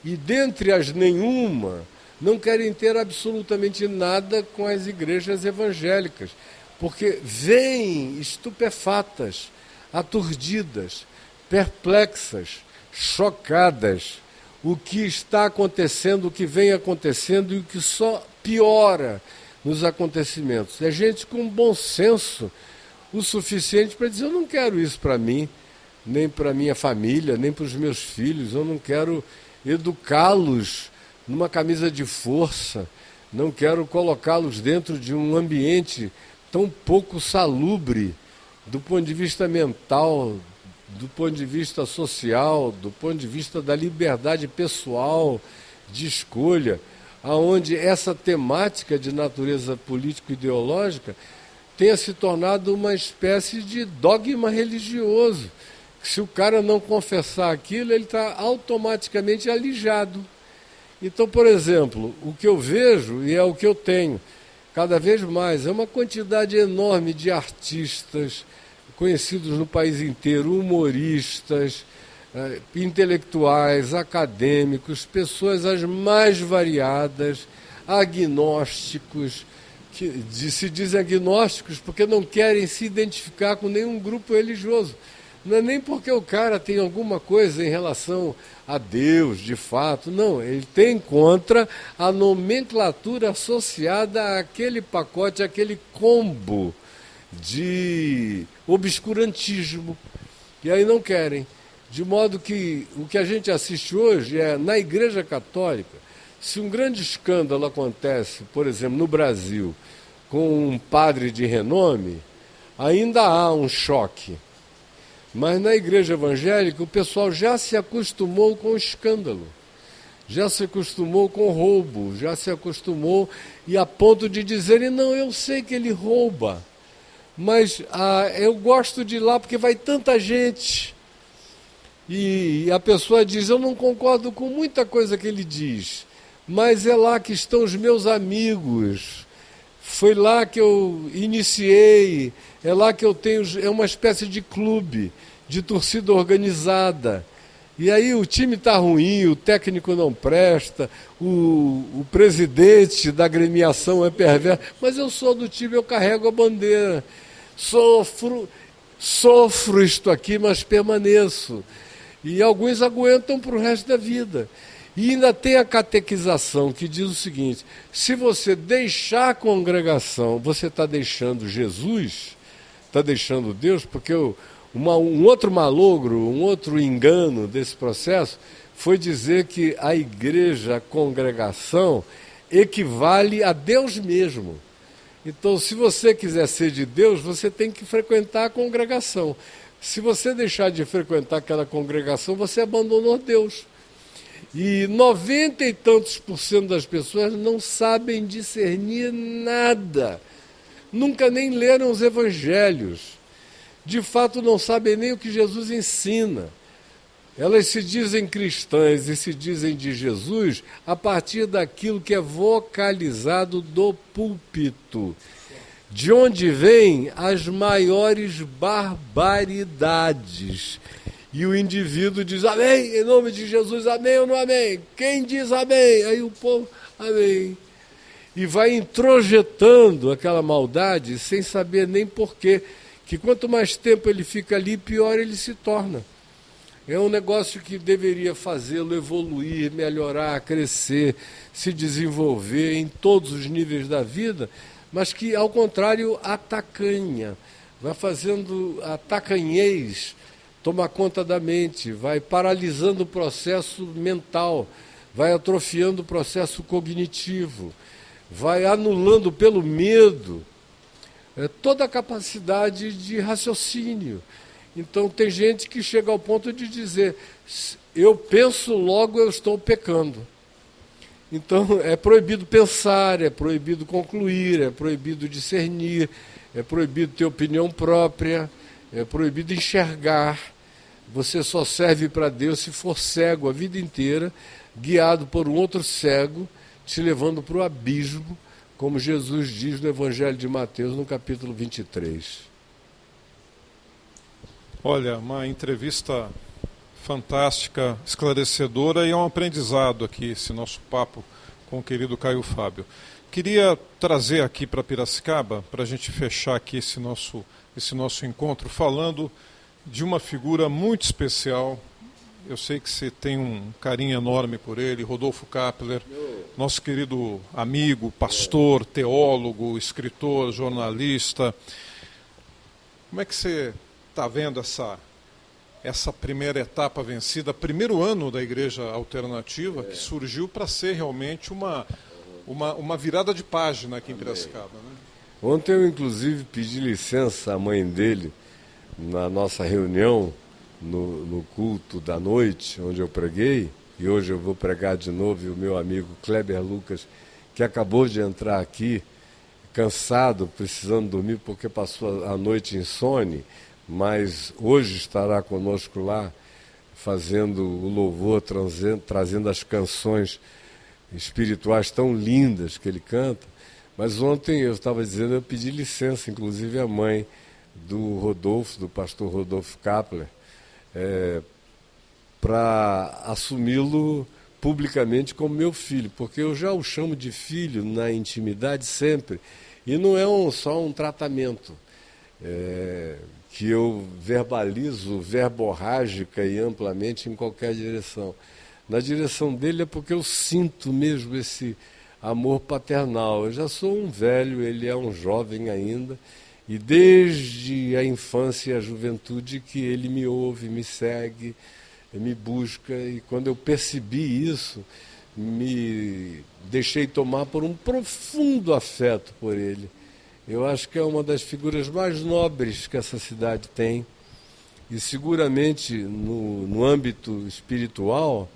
[SPEAKER 2] E dentre as nenhuma, não querem ter absolutamente nada com as igrejas evangélicas, porque vêm estupefatas, aturdidas, perplexas, chocadas, o que está acontecendo, o que vem acontecendo e o que só piora nos acontecimentos. É gente com bom senso o suficiente para dizer, eu não quero isso para mim, nem para minha família, nem para os meus filhos, eu não quero educá-los numa camisa de força, não quero colocá-los dentro de um ambiente tão pouco salubre do ponto de vista mental, do ponto de vista social, do ponto de vista da liberdade pessoal de escolha, aonde essa temática de natureza político-ideológica tenha se tornado uma espécie de dogma religioso. Se o cara não confessar aquilo, ele está automaticamente alijado. Então, por exemplo, o que eu vejo, e é o que eu tenho, cada vez mais, é uma quantidade enorme de artistas conhecidos no país inteiro, humoristas, intelectuais, acadêmicos, pessoas as mais variadas, agnósticos, que se dizem agnósticos porque não querem se identificar com nenhum grupo religioso. Não é nem porque o cara tem alguma coisa em relação a Deus, de fato, não. Ele tem contra a nomenclatura associada àquele pacote, àquele combo de obscurantismo. E aí não querem. De modo que o que a gente assiste hoje é, na Igreja Católica, se um grande escândalo acontece, por exemplo, no Brasil, com um padre de renome, ainda há um choque. Mas na igreja evangélica o pessoal já se acostumou com o escândalo, já se acostumou com o roubo, já se acostumou, e a ponto de dizerem, não, eu sei que ele rouba, mas eu gosto de ir lá porque vai tanta gente. E a pessoa diz, eu não concordo com muita coisa que ele diz, mas é lá que estão os meus amigos, foi lá que eu iniciei, é lá que eu tenho, é uma espécie de clube, de torcida organizada. E aí o time está ruim, o técnico não presta, o presidente da agremiação é perverso, mas eu sou do time, eu carrego a bandeira, sofro isto aqui, mas permaneço. E alguns aguentam para o resto da vida. E ainda tem a catequização que diz o seguinte, se você deixar a congregação, você está deixando Jesus, está deixando Deus, porque um outro malogro, um outro engano desse processo foi dizer que a igreja, a congregação, equivale a Deus mesmo. Então, se você quiser ser de Deus, você tem que frequentar a congregação. Se você deixar de frequentar aquela congregação, você abandonou Deus. E 90 e tantos % das pessoas não sabem discernir nada. Nunca nem leram os evangelhos. De fato, não sabem nem o que Jesus ensina. Elas se dizem cristãs e se dizem de Jesus a partir daquilo que é vocalizado do púlpito, de onde vêm as maiores barbaridades. E o indivíduo diz amém, em nome de Jesus, amém ou não amém? Quem diz amém? Aí o povo, amém. E vai introjetando aquela maldade sem saber nem porquê, que quanto mais tempo ele fica ali, pior ele se torna. É um negócio que deveria fazê-lo evoluir, melhorar, crescer, se desenvolver em todos os níveis da vida, mas que, ao contrário, atacanha, vai fazendo a tacanhez tomar conta da mente, vai paralisando o processo mental, vai atrofiando o processo cognitivo, vai anulando pelo medo toda a capacidade de raciocínio. Então tem gente que chega ao ponto de dizer, eu penso, logo eu estou pecando. Então é proibido pensar, é proibido concluir, é proibido discernir, é proibido ter opinião própria, é proibido enxergar. Você só serve para Deus se for cego a vida inteira, guiado por um outro cego, te levando para o abismo, como Jesus diz no Evangelho de Mateus, no capítulo 23.
[SPEAKER 1] Olha, uma entrevista fantástica, esclarecedora e é um aprendizado aqui, esse nosso papo com o querido Caio Fábio. Queria trazer aqui para Piracicaba, para a gente fechar aqui esse nosso encontro, falando de uma figura muito especial. Eu sei que você tem um carinho enorme por ele, Rodolfo Kapler, nosso querido amigo, pastor, teólogo, escritor, jornalista. Como é que você está vendo essa primeira etapa vencida, primeiro ano da Igreja Alternativa, que surgiu para ser realmente uma virada de página aqui em Piracicaba, né?
[SPEAKER 2] Ontem eu, inclusive, pedi licença à mãe dele na nossa reunião, no culto da noite, onde eu preguei, e hoje eu vou pregar de novo, e o meu amigo Kleber Lucas, que acabou de entrar aqui, cansado, precisando dormir, porque passou a noite insone, mas hoje estará conosco lá, fazendo o louvor, trazendo as canções espirituais tão lindas que ele canta. Mas ontem eu estava dizendo, eu pedi licença, inclusive à mãe do Rodolfo, do pastor Rodolfo Kapler, para assumi-lo publicamente como meu filho, porque eu já o chamo de filho na intimidade sempre, e não é só um tratamento que eu verbalizo verborrágica e amplamente em qualquer direção. Na direção dele é porque eu sinto mesmo esse amor paternal. Eu já sou um velho, ele é um jovem ainda, e desde a infância e a juventude que ele me ouve, me segue, me busca, e quando eu percebi isso, me deixei tomar por um profundo afeto por ele. Eu acho que é uma das figuras mais nobres que essa cidade tem, e seguramente no âmbito espiritual,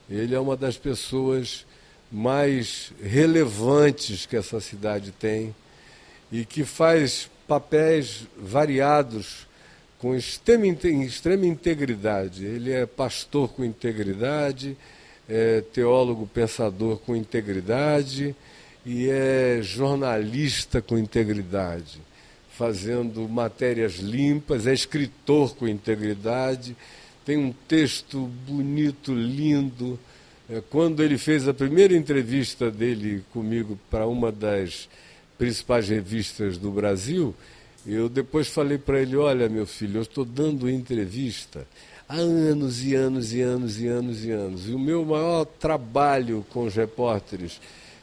[SPEAKER 2] ele é uma das pessoas mais relevantes que essa cidade tem, e que faz papéis variados com extrema integridade. Ele é pastor com integridade, é teólogo pensador com integridade e é jornalista com integridade, fazendo matérias limpas, é escritor com integridade, tem um texto bonito, lindo. Quando ele fez a primeira entrevista dele comigo para uma das principais revistas do Brasil, eu depois falei para ele, olha meu filho, eu estou dando entrevista há anos e anos e anos e anos e anos, e o meu maior trabalho com os repórteres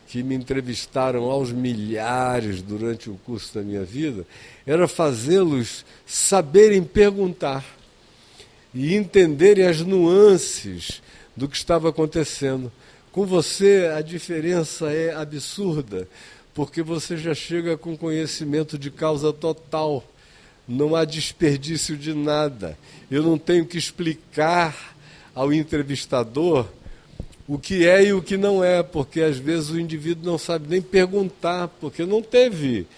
[SPEAKER 2] que me entrevistaram aos milhares durante o curso da minha vida, era fazê-los saberem perguntar e entenderem as nuances do que estava acontecendo. Com você a diferença é absurda, porque você já chega com conhecimento de causa total. Não há desperdício de nada. Eu não tenho que explicar ao entrevistador o que é e o que não é, porque às vezes o indivíduo não sabe nem perguntar, porque não teve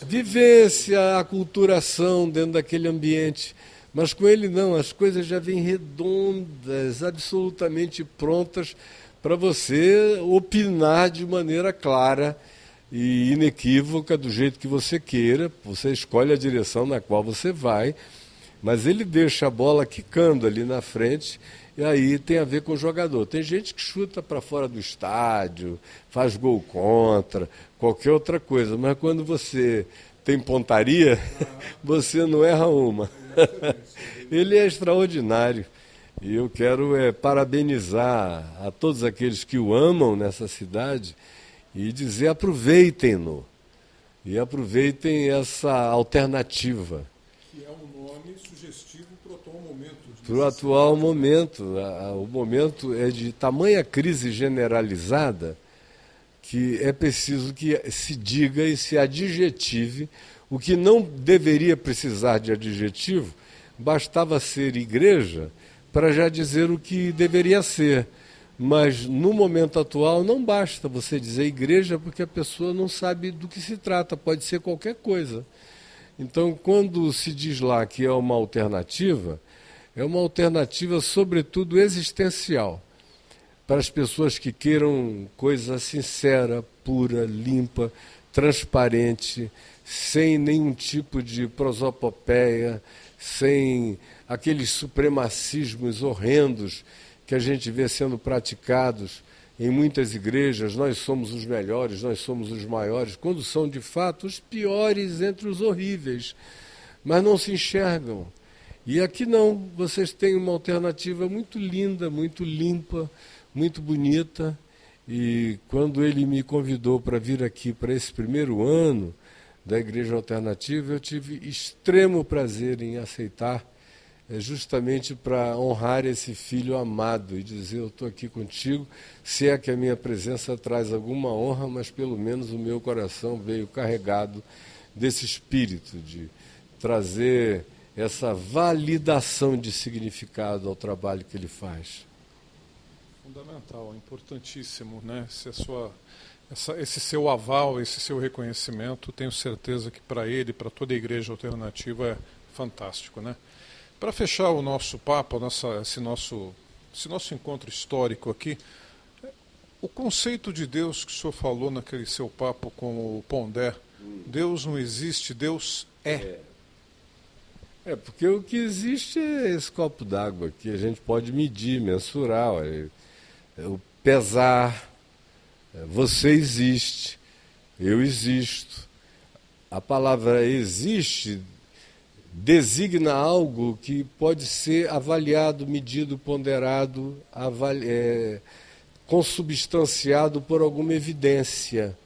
[SPEAKER 2] vivência, aculturação dentro daquele ambiente. Mas com ele não, as coisas já vêm redondas, absolutamente prontas para você opinar de maneira clara e inequívoca, do jeito que você queira. Você escolhe a direção na qual você vai, mas ele deixa a bola quicando ali na frente, e aí tem a ver com o jogador. Tem gente que chuta para fora do estádio, faz gol contra, qualquer outra coisa, mas quando você tem pontaria, você não erra uma. Ele é extraordinário. E eu quero parabenizar a todos aqueles que o amam nessa cidade e dizer: aproveitem-no. E aproveitem essa alternativa.
[SPEAKER 1] Que é um nome sugestivo para o atual momento.
[SPEAKER 2] Para o atual momento. O momento é de tamanha crise generalizada que é preciso que se diga e se adjetive o que não deveria precisar de adjetivo. Bastava ser igreja para já dizer o que deveria ser. Mas no momento atual não basta você dizer igreja, porque a pessoa não sabe do que se trata, pode ser qualquer coisa. Então, quando se diz lá que é uma alternativa sobretudo existencial, para as pessoas que queiram coisa sincera, pura, limpa, transparente, sem nenhum tipo de prosopopeia, sem aqueles supremacismos horrendos que a gente vê sendo praticados em muitas igrejas. Nós somos os melhores, nós somos os maiores, quando são de fato os piores entre os horríveis, mas não se enxergam. E aqui não, vocês têm uma alternativa muito linda, muito limpa, muito bonita. E quando ele me convidou para vir aqui para esse primeiro ano da Igreja Alternativa, eu tive extremo prazer em aceitar, justamente para honrar esse filho amado e dizer: eu estou aqui contigo, se é que a minha presença traz alguma honra, mas pelo menos o meu coração veio carregado desse espírito de trazer essa validação de significado ao trabalho que ele faz.
[SPEAKER 1] Fundamental, importantíssimo, né? Esse seu aval, esse seu reconhecimento, tenho certeza que para ele, para toda a Igreja Alternativa, é fantástico, né? Para fechar o nosso papo, esse nosso encontro histórico aqui, o conceito de Deus que o senhor falou naquele seu papo com o Pondé, Deus não existe, Deus é.
[SPEAKER 2] Porque o que existe é esse copo d'água que a gente pode medir, mensurar, o pesar. Você existe, eu existo. A palavra existe designa algo que pode ser avaliado, medido, ponderado, consubstanciado por alguma evidência,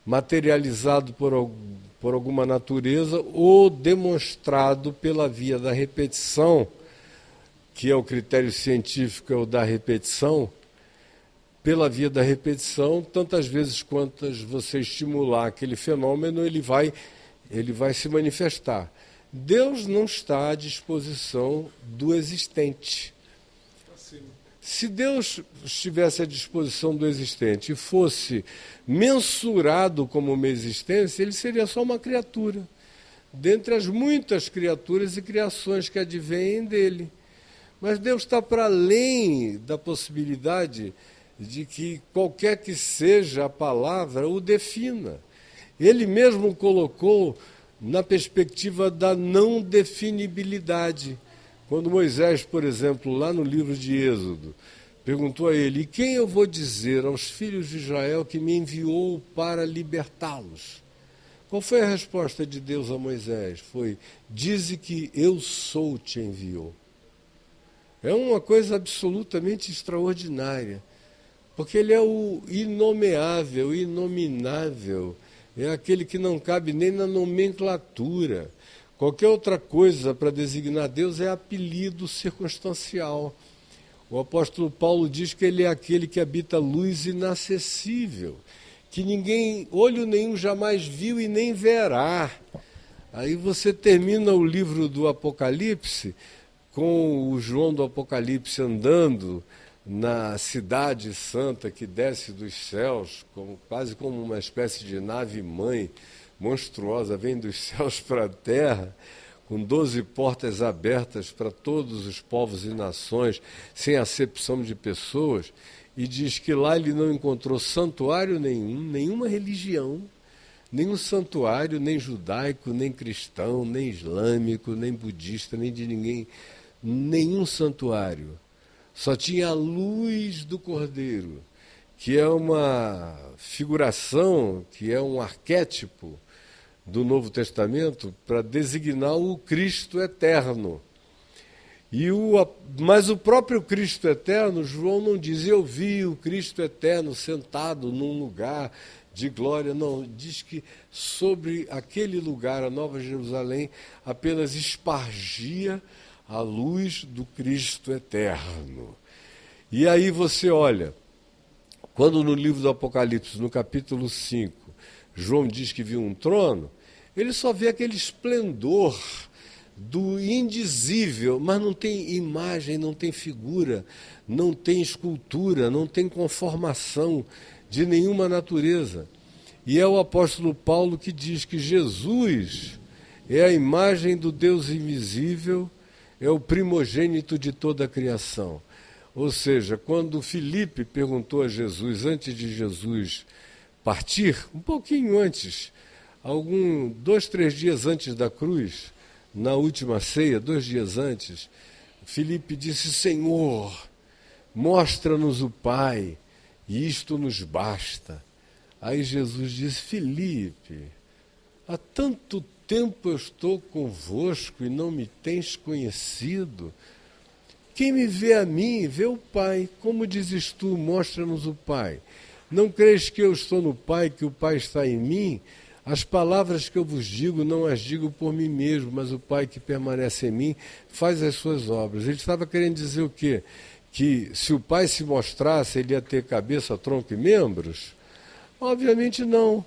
[SPEAKER 2] materializado por alguma natureza ou demonstrado pela via da repetição, que é o critério científico, é o da repetição. Pela via da repetição, tantas vezes quantas você estimular aquele fenômeno, ele vai se manifestar. Deus não está à disposição do existente. Se Deus estivesse à disposição do existente e fosse mensurado como uma existência, ele seria só uma criatura, dentre as muitas criaturas e criações que advêm dele. Mas Deus está para além da possibilidade de que qualquer que seja a palavra o defina. Ele mesmo colocou na perspectiva da não definibilidade. Quando Moisés, por exemplo, lá no livro de Êxodo, perguntou a ele: e quem eu vou dizer aos filhos de Israel que me enviou para libertá-los? Qual foi a resposta de Deus a Moisés? Foi: dize que eu sou te enviou. É uma coisa absolutamente extraordinária, porque ele é o inomeável, inominável, é aquele que não cabe nem na nomenclatura. Qualquer outra coisa para designar Deus é apelido circunstancial. O apóstolo Paulo diz que ele é aquele que habita a luz inacessível, que ninguém, olho nenhum jamais viu e nem verá. Aí você termina o livro do Apocalipse com o João do Apocalipse andando na cidade santa que desce dos céus, quase como uma espécie de nave-mãe monstruosa, vem dos céus para a terra, com 12 portas abertas para todos os povos e nações, sem acepção de pessoas, e diz que lá ele não encontrou santuário nenhum, nenhuma religião, nenhum santuário, nem judaico, nem cristão, nem islâmico, nem budista, nem de ninguém, nenhum santuário. Só tinha a luz do Cordeiro, que é uma figuração, que é um arquétipo do Novo Testamento para designar o Cristo eterno. Mas o próprio Cristo eterno, João não diz, eu vi o Cristo eterno sentado num lugar de glória, não, diz que sobre aquele lugar, a Nova Jerusalém, apenas espargia a luz do Cristo eterno. E aí você olha, quando no livro do Apocalipse, no capítulo 5, João diz que viu um trono, ele só vê aquele esplendor do indizível, mas não tem imagem, não tem figura, não tem escultura, não tem conformação de nenhuma natureza. E é o apóstolo Paulo que diz que Jesus é a imagem do Deus invisível, é o primogênito de toda a criação. Ou seja, quando Filipe perguntou a Jesus, antes de Jesus partir, um pouquinho antes, 2, 3 dias antes da cruz, na última ceia, 2 dias antes, Filipe disse, Senhor, mostra-nos o Pai, e isto nos basta. Aí Jesus disse, Filipe, há tanto tempo eu estou convosco e não me tens conhecido. Quem me vê a mim, vê o Pai. Como dizes tu, mostra-nos o Pai. Não crees que eu estou no Pai, que o Pai está em mim? As palavras que eu vos digo, não as digo por mim mesmo, mas o Pai que permanece em mim faz as suas obras. Ele estava querendo dizer o quê? Que se o Pai se mostrasse, ele ia ter cabeça, tronco e membros? Obviamente não.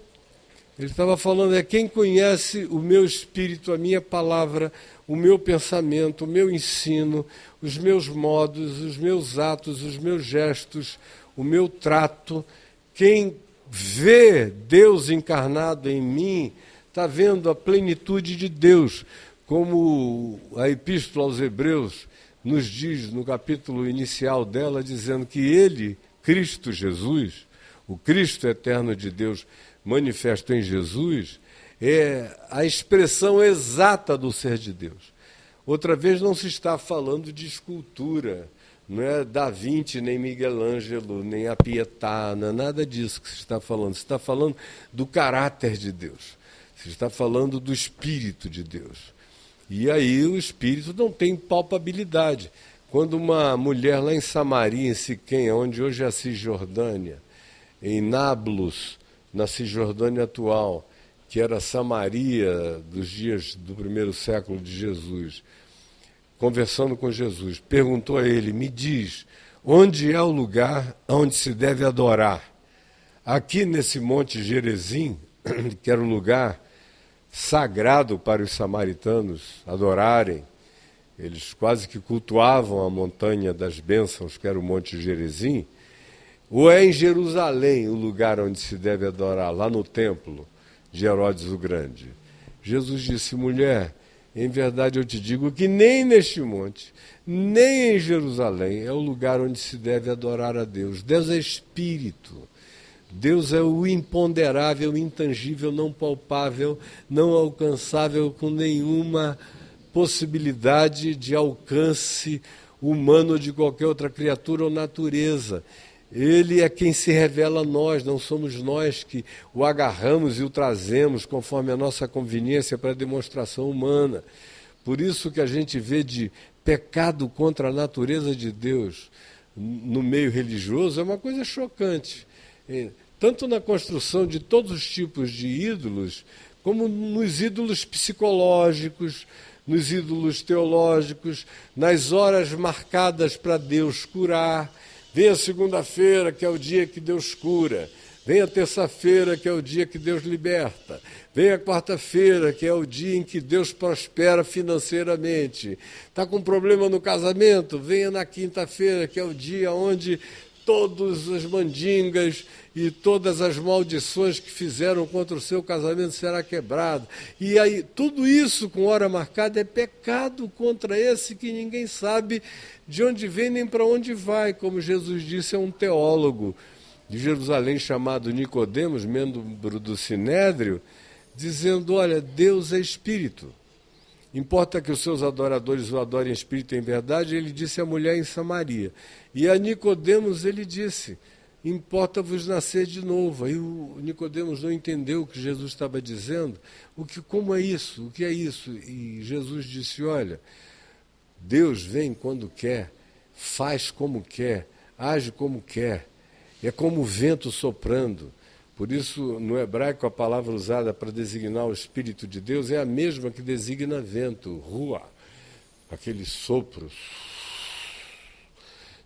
[SPEAKER 2] Ele estava falando, quem conhece o meu espírito, a minha palavra, o meu pensamento, o meu ensino, os meus modos, os meus atos, os meus gestos, o meu trato, quem vê Deus encarnado em mim, está vendo a plenitude de Deus, como a Epístola aos Hebreus nos diz no capítulo inicial dela, dizendo que ele, Cristo Jesus, o Cristo eterno de Deus manifesto em Jesus, é a expressão exata do ser de Deus. Outra vez não se está falando de escultura, não é Da Vinci, nem Miguel Ângelo, nem a Pietà, não é nada disso que se está falando. Se está falando do caráter de Deus, se está falando do Espírito de Deus. E aí o Espírito não tem palpabilidade. Quando uma mulher lá em Samaria, em Siquém, onde hoje é a Cisjordânia, em Nablus, na Cisjordânia atual, que era Samaria dos dias do 1º século de Jesus, conversando com Jesus, perguntou a ele, me diz, onde é o lugar onde se deve adorar? Aqui nesse monte Gerizim, que era um lugar sagrado para os samaritanos adorarem, eles quase que cultuavam a montanha das bênçãos, que era o monte Gerizim, ou é em Jerusalém o lugar onde se deve adorar, lá no templo de Herodes o Grande? Jesus disse, mulher, em verdade eu te digo que nem neste monte, nem em Jerusalém é o lugar onde se deve adorar a Deus. Deus é Espírito. Deus é o imponderável, o intangível, não palpável, não alcançável com nenhuma possibilidade de alcance humano de qualquer outra criatura ou natureza. Ele é quem se revela a nós, não somos nós que o agarramos e o trazemos conforme a nossa conveniência para a demonstração humana. Por isso que a gente vê de pecado contra a natureza de Deus no meio religioso é uma coisa chocante. Tanto na construção de todos os tipos de ídolos, como nos ídolos psicológicos, nos ídolos teológicos, nas horas marcadas para Deus curar. Vem a segunda-feira, que é o dia que Deus cura. Vem a terça-feira, que é o dia que Deus liberta. Vem a quarta-feira, que é o dia em que Deus prospera financeiramente. Está com problema no casamento? Venha na quinta-feira, que é o dia onde todas as mandingas e todas as maldições que fizeram contra o seu casamento será quebrado. E aí, tudo isso com hora marcada é pecado contra esse que ninguém sabe de onde vem nem para onde vai. Como Jesus disse, é um teólogo de Jerusalém chamado Nicodemos, membro do Sinédrio, dizendo, olha, Deus é espírito. Importa que os seus adoradores o adorem em espírito e em verdade, ele disse à mulher em Samaria. E a Nicodemos ele disse, importa-vos nascer de novo. Aí o Nicodemos não entendeu o que Jesus estava dizendo. Como é isso? O que é isso? E Jesus disse, olha, Deus vem quando quer, faz como quer, age como quer. É como o vento soprando. Por isso, no hebraico, a palavra usada para designar o Espírito de Deus é a mesma que designa vento, rua, aquele sopro.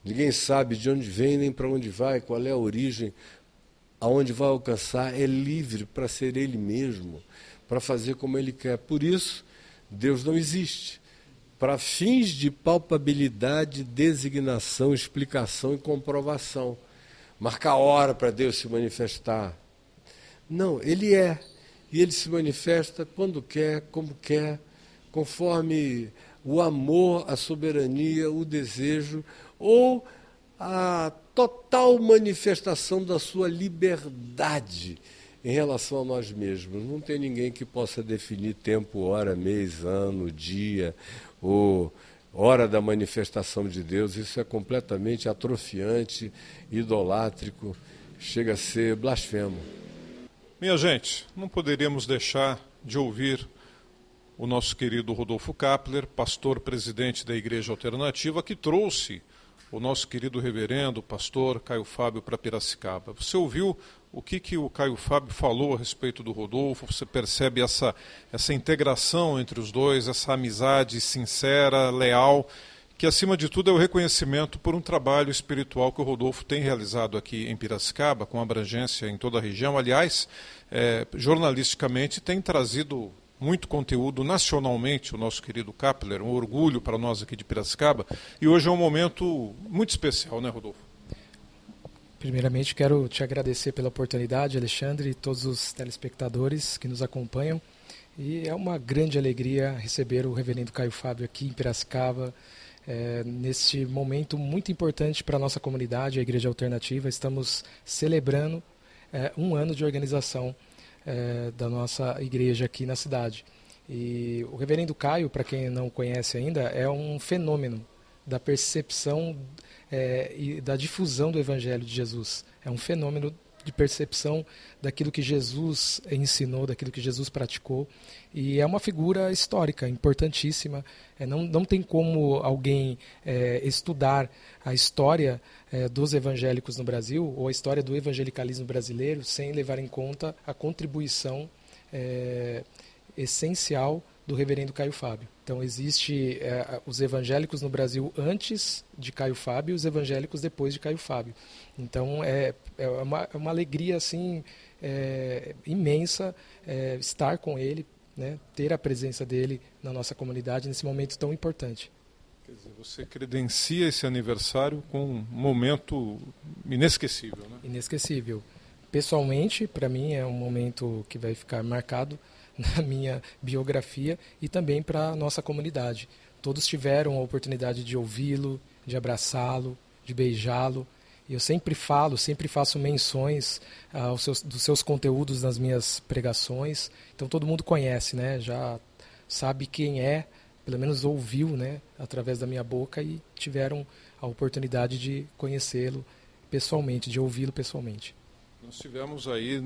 [SPEAKER 2] Ninguém sabe de onde vem nem para onde vai, qual é a origem, aonde vai alcançar. É livre para ser Ele mesmo, para fazer como Ele quer. Por isso, Deus não existe. Para fins de palpabilidade, designação, explicação e comprovação. Marcar hora para Deus se manifestar. Não, Ele é. E Ele se manifesta quando quer, como quer, conforme o amor, a soberania, o desejo, ou a total manifestação da sua liberdade em relação a nós mesmos. Não tem ninguém que possa definir tempo, hora, mês, ano, dia, ou hora da manifestação de Deus. Isso é completamente atrofiante, idolátrico, chega a ser blasfemo.
[SPEAKER 1] Minha gente, não poderíamos deixar de ouvir o nosso querido Rodolfo Kapler, pastor presidente da Igreja Alternativa, que trouxe o nosso querido reverendo, pastor Caio Fábio, para Piracicaba. Você ouviu o que o Caio Fábio falou a respeito do Rodolfo? Você percebe essa integração entre os dois, essa amizade sincera, leal, que acima de tudo é o reconhecimento por um trabalho espiritual que o Rodolfo tem realizado aqui em Piracicaba, com abrangência em toda a região. Aliás, jornalisticamente tem trazido muito conteúdo nacionalmente, o nosso querido Kapler, um orgulho para nós aqui de Piracicaba, e hoje é um momento muito especial, né, Rodolfo?
[SPEAKER 3] Primeiramente, quero te agradecer pela oportunidade, Alexandre, e todos os telespectadores que nos acompanham, e é uma grande alegria receber o reverendo Caio Fábio aqui em Piracicaba, neste momento muito importante para a nossa comunidade, a Igreja Alternativa. Estamos celebrando um ano de organização da nossa igreja aqui na cidade. E o reverendo Caio, para quem não conhece ainda, é um fenômeno da percepção e da difusão do Evangelho de Jesus. É um fenômeno de percepção daquilo que Jesus ensinou, daquilo que Jesus praticou, e é uma figura histórica, importantíssima. Não tem como alguém estudar a história dos evangélicos no Brasil, ou a história do evangelicalismo brasileiro, sem levar em conta a contribuição essencial do reverendo Caio Fábio. Então, existe os evangélicos no Brasil antes de Caio Fábio e os evangélicos depois de Caio Fábio. Então, é uma alegria assim, imensa estar com ele, né, ter a presença dele na nossa comunidade nesse momento tão importante.
[SPEAKER 1] Quer dizer, você credencia esse aniversário com um momento inesquecível, né?
[SPEAKER 3] Inesquecível. Pessoalmente, para mim, é um momento que vai ficar marcado na minha biografia e também para a nossa comunidade. Todos tiveram a oportunidade de ouvi-lo, de abraçá-lo, de beijá-lo. E eu sempre faço menções dos seus conteúdos nas minhas pregações. Então todo mundo conhece, né? Já sabe quem é, pelo menos ouviu, né, através da minha boca, e tiveram a oportunidade de conhecê-lo pessoalmente, de ouvi-lo pessoalmente.
[SPEAKER 1] Nós tivemos aí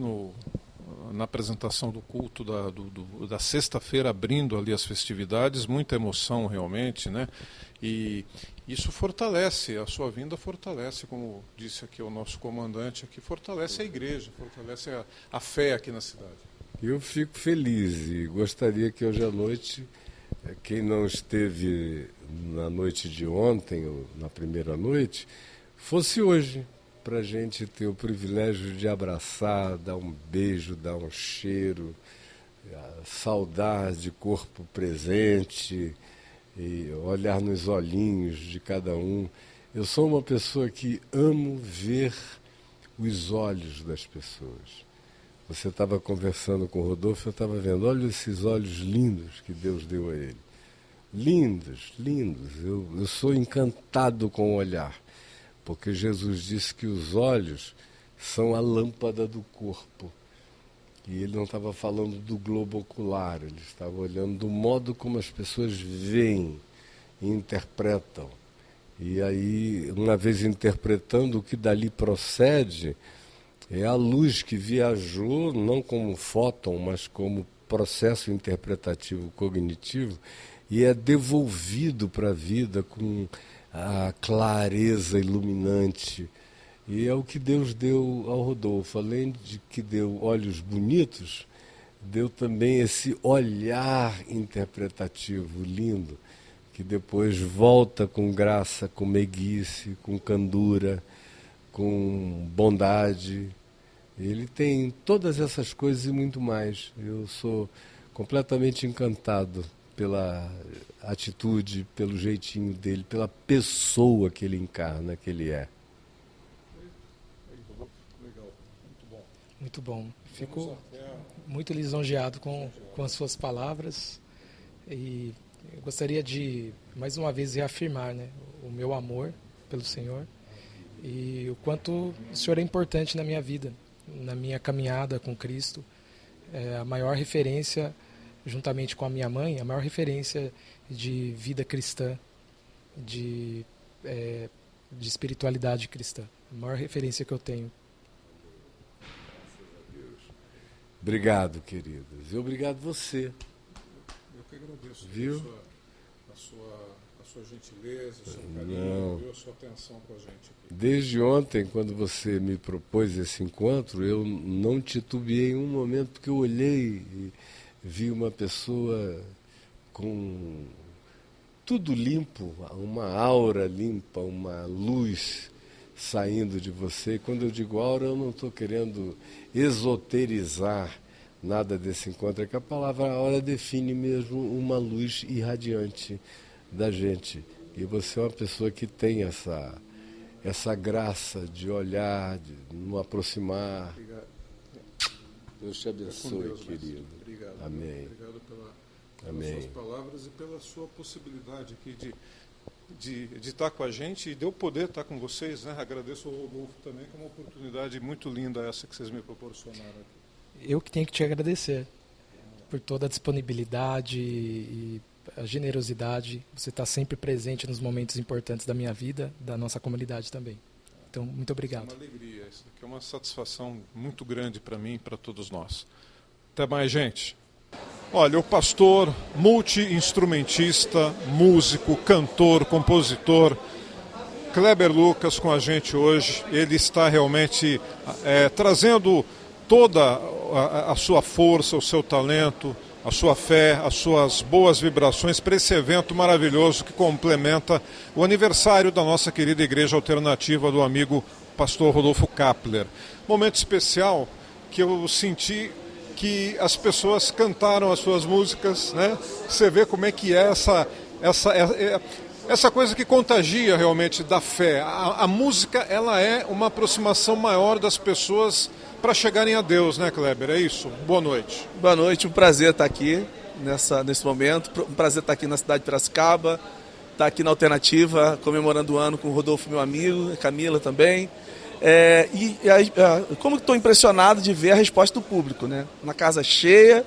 [SPEAKER 1] na apresentação do culto da sexta-feira, abrindo ali as festividades, muita emoção realmente, né? E isso fortalece, a sua vinda fortalece, como disse aqui o nosso comandante, aqui fortalece a igreja, fortalece a fé aqui na cidade.
[SPEAKER 2] Eu fico feliz e gostaria que hoje à noite, quem não esteve na noite de ontem, ou na primeira noite, fosse hoje, para a gente ter o privilégio de abraçar, dar um beijo, dar um cheiro, saudar de corpo presente e olhar nos olhinhos de cada um. Eu sou uma pessoa que amo ver os olhos das pessoas. Você estava conversando com o Rodolfo, eu estava vendo, olha esses olhos lindos que Deus deu a ele. Lindos, lindos. Eu sou encantado com o olhar, porque Jesus disse que os olhos são a lâmpada do corpo. E ele não estava falando do globo ocular, ele estava olhando do modo como as pessoas veem e interpretam. E aí, uma vez interpretando, o que dali procede é a luz que viajou, não como fóton, mas como processo interpretativo cognitivo, e é devolvido para a vida com a clareza iluminante. E é o que Deus deu ao Rodolfo. Além de que deu olhos bonitos, deu também esse olhar interpretativo lindo, que depois volta com graça, com meiguice, com candura, com bondade. Ele tem todas essas coisas e muito mais. Eu sou completamente encantado pela atitude, pelo jeitinho dele, pela pessoa que ele encarna, que ele é.
[SPEAKER 3] Muito bom. Fico muito lisonjeado com as suas palavras e eu gostaria de, mais uma vez, reafirmar, né, o meu amor pelo Senhor e o quanto o Senhor é importante na minha vida, na minha caminhada com Cristo. É a maior referência, juntamente com a minha mãe, a maior referência de vida cristã, de espiritualidade cristã. A maior referência que eu tenho.
[SPEAKER 2] Obrigado, queridos. E obrigado você.
[SPEAKER 1] Eu que agradeço.
[SPEAKER 2] Viu?
[SPEAKER 1] A sua gentileza, o seu carinho, a sua atenção com a gente aqui.
[SPEAKER 2] Desde ontem, quando você me propôs esse encontro, eu não titubeei em um momento, porque eu olhei e vi uma pessoa com tudo limpo, uma aura limpa, uma luz saindo de você. E quando eu digo aura, eu não estou querendo esoterizar nada desse encontro, é que a palavra aura define mesmo uma luz irradiante da gente. E você é uma pessoa que tem essa graça de olhar, de nos aproximar.
[SPEAKER 1] Obrigado.
[SPEAKER 2] Deus te abençoe,
[SPEAKER 1] Deus,
[SPEAKER 2] querido.
[SPEAKER 1] Obrigado.
[SPEAKER 2] Amém.
[SPEAKER 1] Obrigado pelas
[SPEAKER 2] Amém.
[SPEAKER 1] suas palavras e pela sua possibilidade aqui de estar com a gente e de eu poder estar com vocês, né? Agradeço ao Rodolfo também, que é uma oportunidade muito linda essa que vocês me proporcionaram aqui.
[SPEAKER 3] Eu que tenho que te agradecer por toda a disponibilidade e a generosidade. Você está sempre presente nos momentos importantes da minha vida, da nossa comunidade também. Então, muito obrigado.
[SPEAKER 1] É uma alegria, isso aqui é uma satisfação muito grande para mim e para todos nós. Até mais, gente. Olha, o pastor, multi-instrumentista, músico, cantor, compositor, Kleber Lucas com a gente hoje. Ele está realmente trazendo toda a sua força, o seu talento, a sua fé, as suas boas vibrações para esse evento maravilhoso que complementa o aniversário da nossa querida Igreja Alternativa do amigo pastor Rodolfo Kappler. Momento especial que eu senti que as pessoas cantaram as suas músicas, né? Você vê como é que é essa coisa que contagia realmente da fé. A música, ela é uma aproximação maior das pessoas para chegarem a Deus, né, Kleber? É isso. Boa noite.
[SPEAKER 4] Boa noite, um prazer estar aqui nesse momento, um prazer estar aqui na cidade de Piracicaba, estar aqui na Alternativa, comemorando o ano com o Rodolfo, meu amigo, Camila também. Como estou impressionado de ver a resposta do público, né? Uma casa cheia,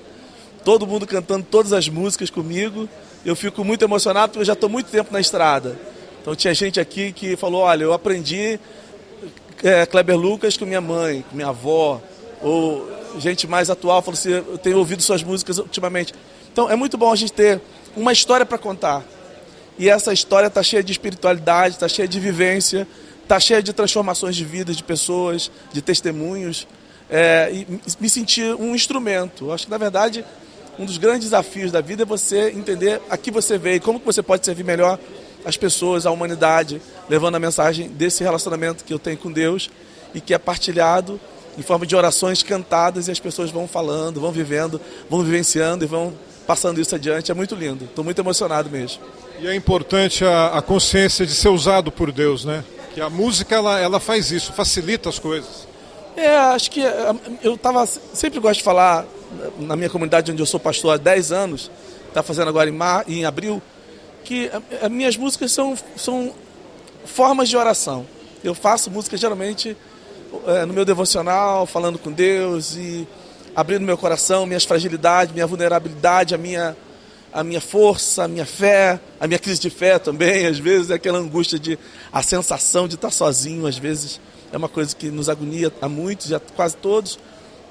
[SPEAKER 4] todo mundo cantando todas as músicas comigo. Eu fico muito emocionado porque eu já estou muito tempo na estrada. Então tinha gente aqui que falou, olha, eu aprendi Kleber Lucas com minha mãe, com minha avó, ou gente mais atual falou assim, eu tenho ouvido suas músicas ultimamente. Então é muito bom a gente ter uma história para contar. E essa história está cheia de espiritualidade, está cheia de vivência, está cheia de transformações de vida de pessoas, de testemunhos, e me sentir um instrumento. Eu acho que, na verdade, um dos grandes desafios da vida é você entender a que você veio, como que você pode servir melhor as pessoas, a humanidade, levando a mensagem desse relacionamento que eu tenho com Deus e que é partilhado em forma de orações cantadas, e as pessoas vão falando, vão vivendo, vão vivenciando e vão passando isso adiante. É muito lindo, estou muito emocionado mesmo.
[SPEAKER 1] E é importante a consciência de ser usado por Deus, né? Que a música ela faz isso, facilita as coisas.
[SPEAKER 4] Acho que sempre gosto de falar na minha comunidade onde eu sou pastor há 10 anos, está fazendo agora em abril, que as minhas músicas são formas de oração. Eu faço música geralmente no meu devocional, falando com Deus e abrindo meu coração, minhas fragilidades, minha vulnerabilidade, a minha força, a minha fé, a minha crise de fé também, às vezes é aquela angústia a sensação de estar sozinho, às vezes é uma coisa que nos agonia a muitos, a quase todos,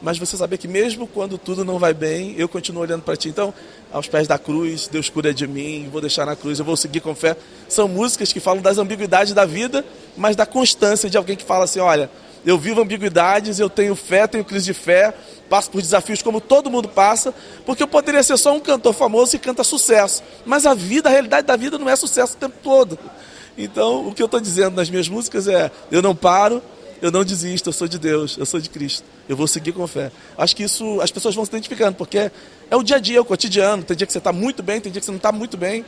[SPEAKER 4] mas você saber que mesmo quando tudo não vai bem, eu continuo olhando para ti. Então, aos pés da cruz, Deus cura de mim, vou deixar na cruz, eu vou seguir com fé. São músicas que falam das ambiguidades da vida, mas da constância de alguém que fala assim, olha, eu vivo ambiguidades, eu tenho fé, tenho crise de fé, passo por desafios como todo mundo passa, porque eu poderia ser só um cantor famoso que canta sucesso, mas a realidade da vida não é sucesso o tempo todo. Então, o que eu estou dizendo nas minhas músicas é, eu não paro, eu não desisto, eu sou de Deus, eu sou de Cristo, eu vou seguir com fé. Acho que isso as pessoas vão se identificando, porque é o dia a dia, é o cotidiano, tem dia que você está muito bem, tem dia que você não está muito bem,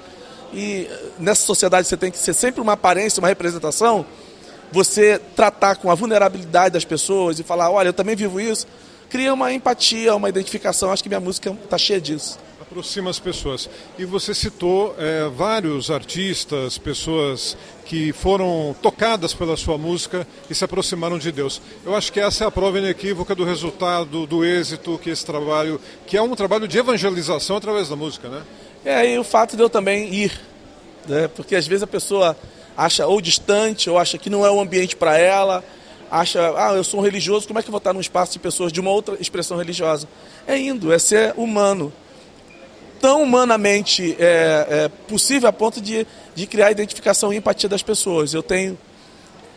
[SPEAKER 4] e nessa sociedade você tem que ser sempre uma aparência, uma representação. Você tratar com a vulnerabilidade das pessoas e falar, olha, eu também vivo isso, cria uma empatia, uma identificação. Acho que minha música está cheia disso.
[SPEAKER 1] Aproxima as pessoas. E você citou vários artistas, pessoas que foram tocadas pela sua música e se aproximaram de Deus. Eu acho que essa é a prova inequívoca do resultado, do êxito que esse trabalho, que é um trabalho de evangelização através da música, né?
[SPEAKER 4] E o fato de eu também ir, né? Porque às vezes a pessoa acha ou distante, ou acha que não é o ambiente para ela, acha, eu sou um religioso, como é que eu vou estar num espaço de pessoas de uma outra expressão religiosa? É ser humano. Tão humanamente possível a ponto de criar identificação e empatia das pessoas. Eu tenho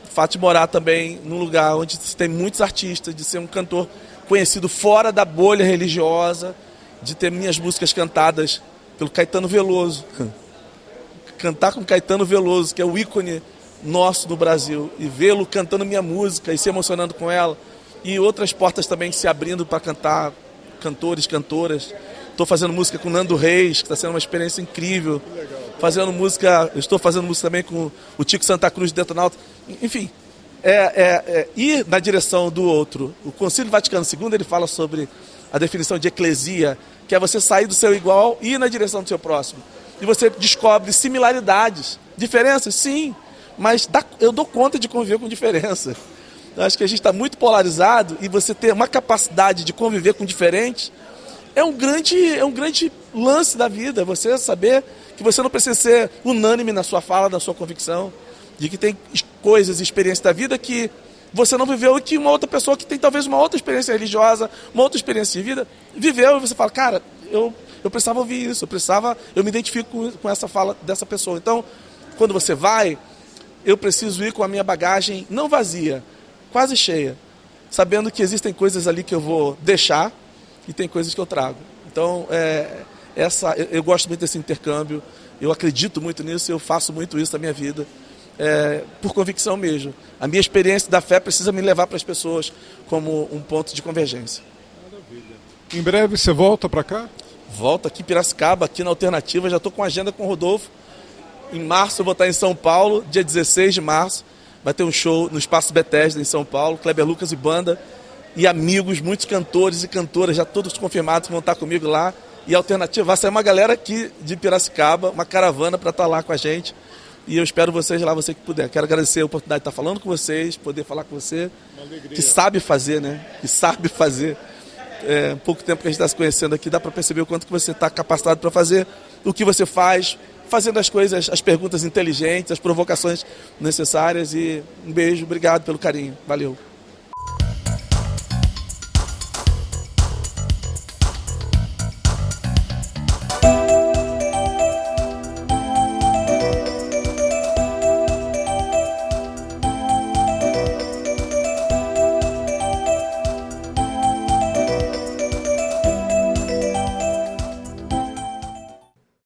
[SPEAKER 4] o fato de morar também num lugar onde tem muitos artistas, de ser um cantor conhecido fora da bolha religiosa, de ter minhas músicas cantadas pelo Caetano Veloso. Cantar com Caetano Veloso, que é o ícone nosso no Brasil, e vê-lo cantando minha música e se emocionando com ela, e outras portas também se abrindo para cantar, cantores, cantoras. Estou fazendo música com Nando Reis, que está sendo uma experiência incrível. Estou fazendo música também com o Tico Santa Cruz de Detonauta. Enfim, ir na direção do outro. O Concílio Vaticano II ele fala sobre a definição de eclesia, que é você sair do seu igual e ir na direção do seu próximo. E você descobre similaridades, diferenças, sim, mas eu dou conta de conviver com diferença. Eu acho que a gente está muito polarizado e você ter uma capacidade de conviver com diferentes é um grande lance da vida. Você saber que você não precisa ser unânime na sua fala, na sua convicção, de que tem coisas e experiências da vida que você não viveu e que uma outra pessoa que tem talvez uma outra experiência religiosa, uma outra experiência de vida, viveu, e você fala, cara, eu precisava ouvir isso, eu me identifico com essa fala dessa pessoa. Então, quando você vai, eu preciso ir com a minha bagagem não vazia, quase cheia, sabendo que existem coisas ali que eu vou deixar e tem coisas que eu trago. Então, eu gosto muito desse intercâmbio, eu acredito muito nisso, eu faço muito isso na minha vida, por convicção mesmo. A minha experiência da fé precisa me levar para as pessoas como um ponto de convergência.
[SPEAKER 1] Maravilha. Em breve você volta para cá?
[SPEAKER 4] Volto aqui em Piracicaba, aqui na Alternativa, já estou com agenda com o Rodolfo. Em março eu vou estar em São Paulo, dia 16 de março, vai ter um show no Espaço Bethesda em São Paulo, Kleber Lucas e banda, e amigos, muitos cantores e cantoras, já todos confirmados que vão estar comigo lá. E a Alternativa, vai sair uma galera aqui de Piracicaba, uma caravana para estar lá com a gente. E eu espero vocês lá, você que puder. Quero agradecer a oportunidade de estar falando com vocês, poder falar com você, que sabe fazer, né? Que sabe fazer. Pouco tempo que a gente está se conhecendo aqui, dá para perceber o quanto que você está capacitado para fazer o que você faz, fazendo as coisas, as perguntas inteligentes, as provocações necessárias. E um beijo, obrigado pelo carinho. Valeu.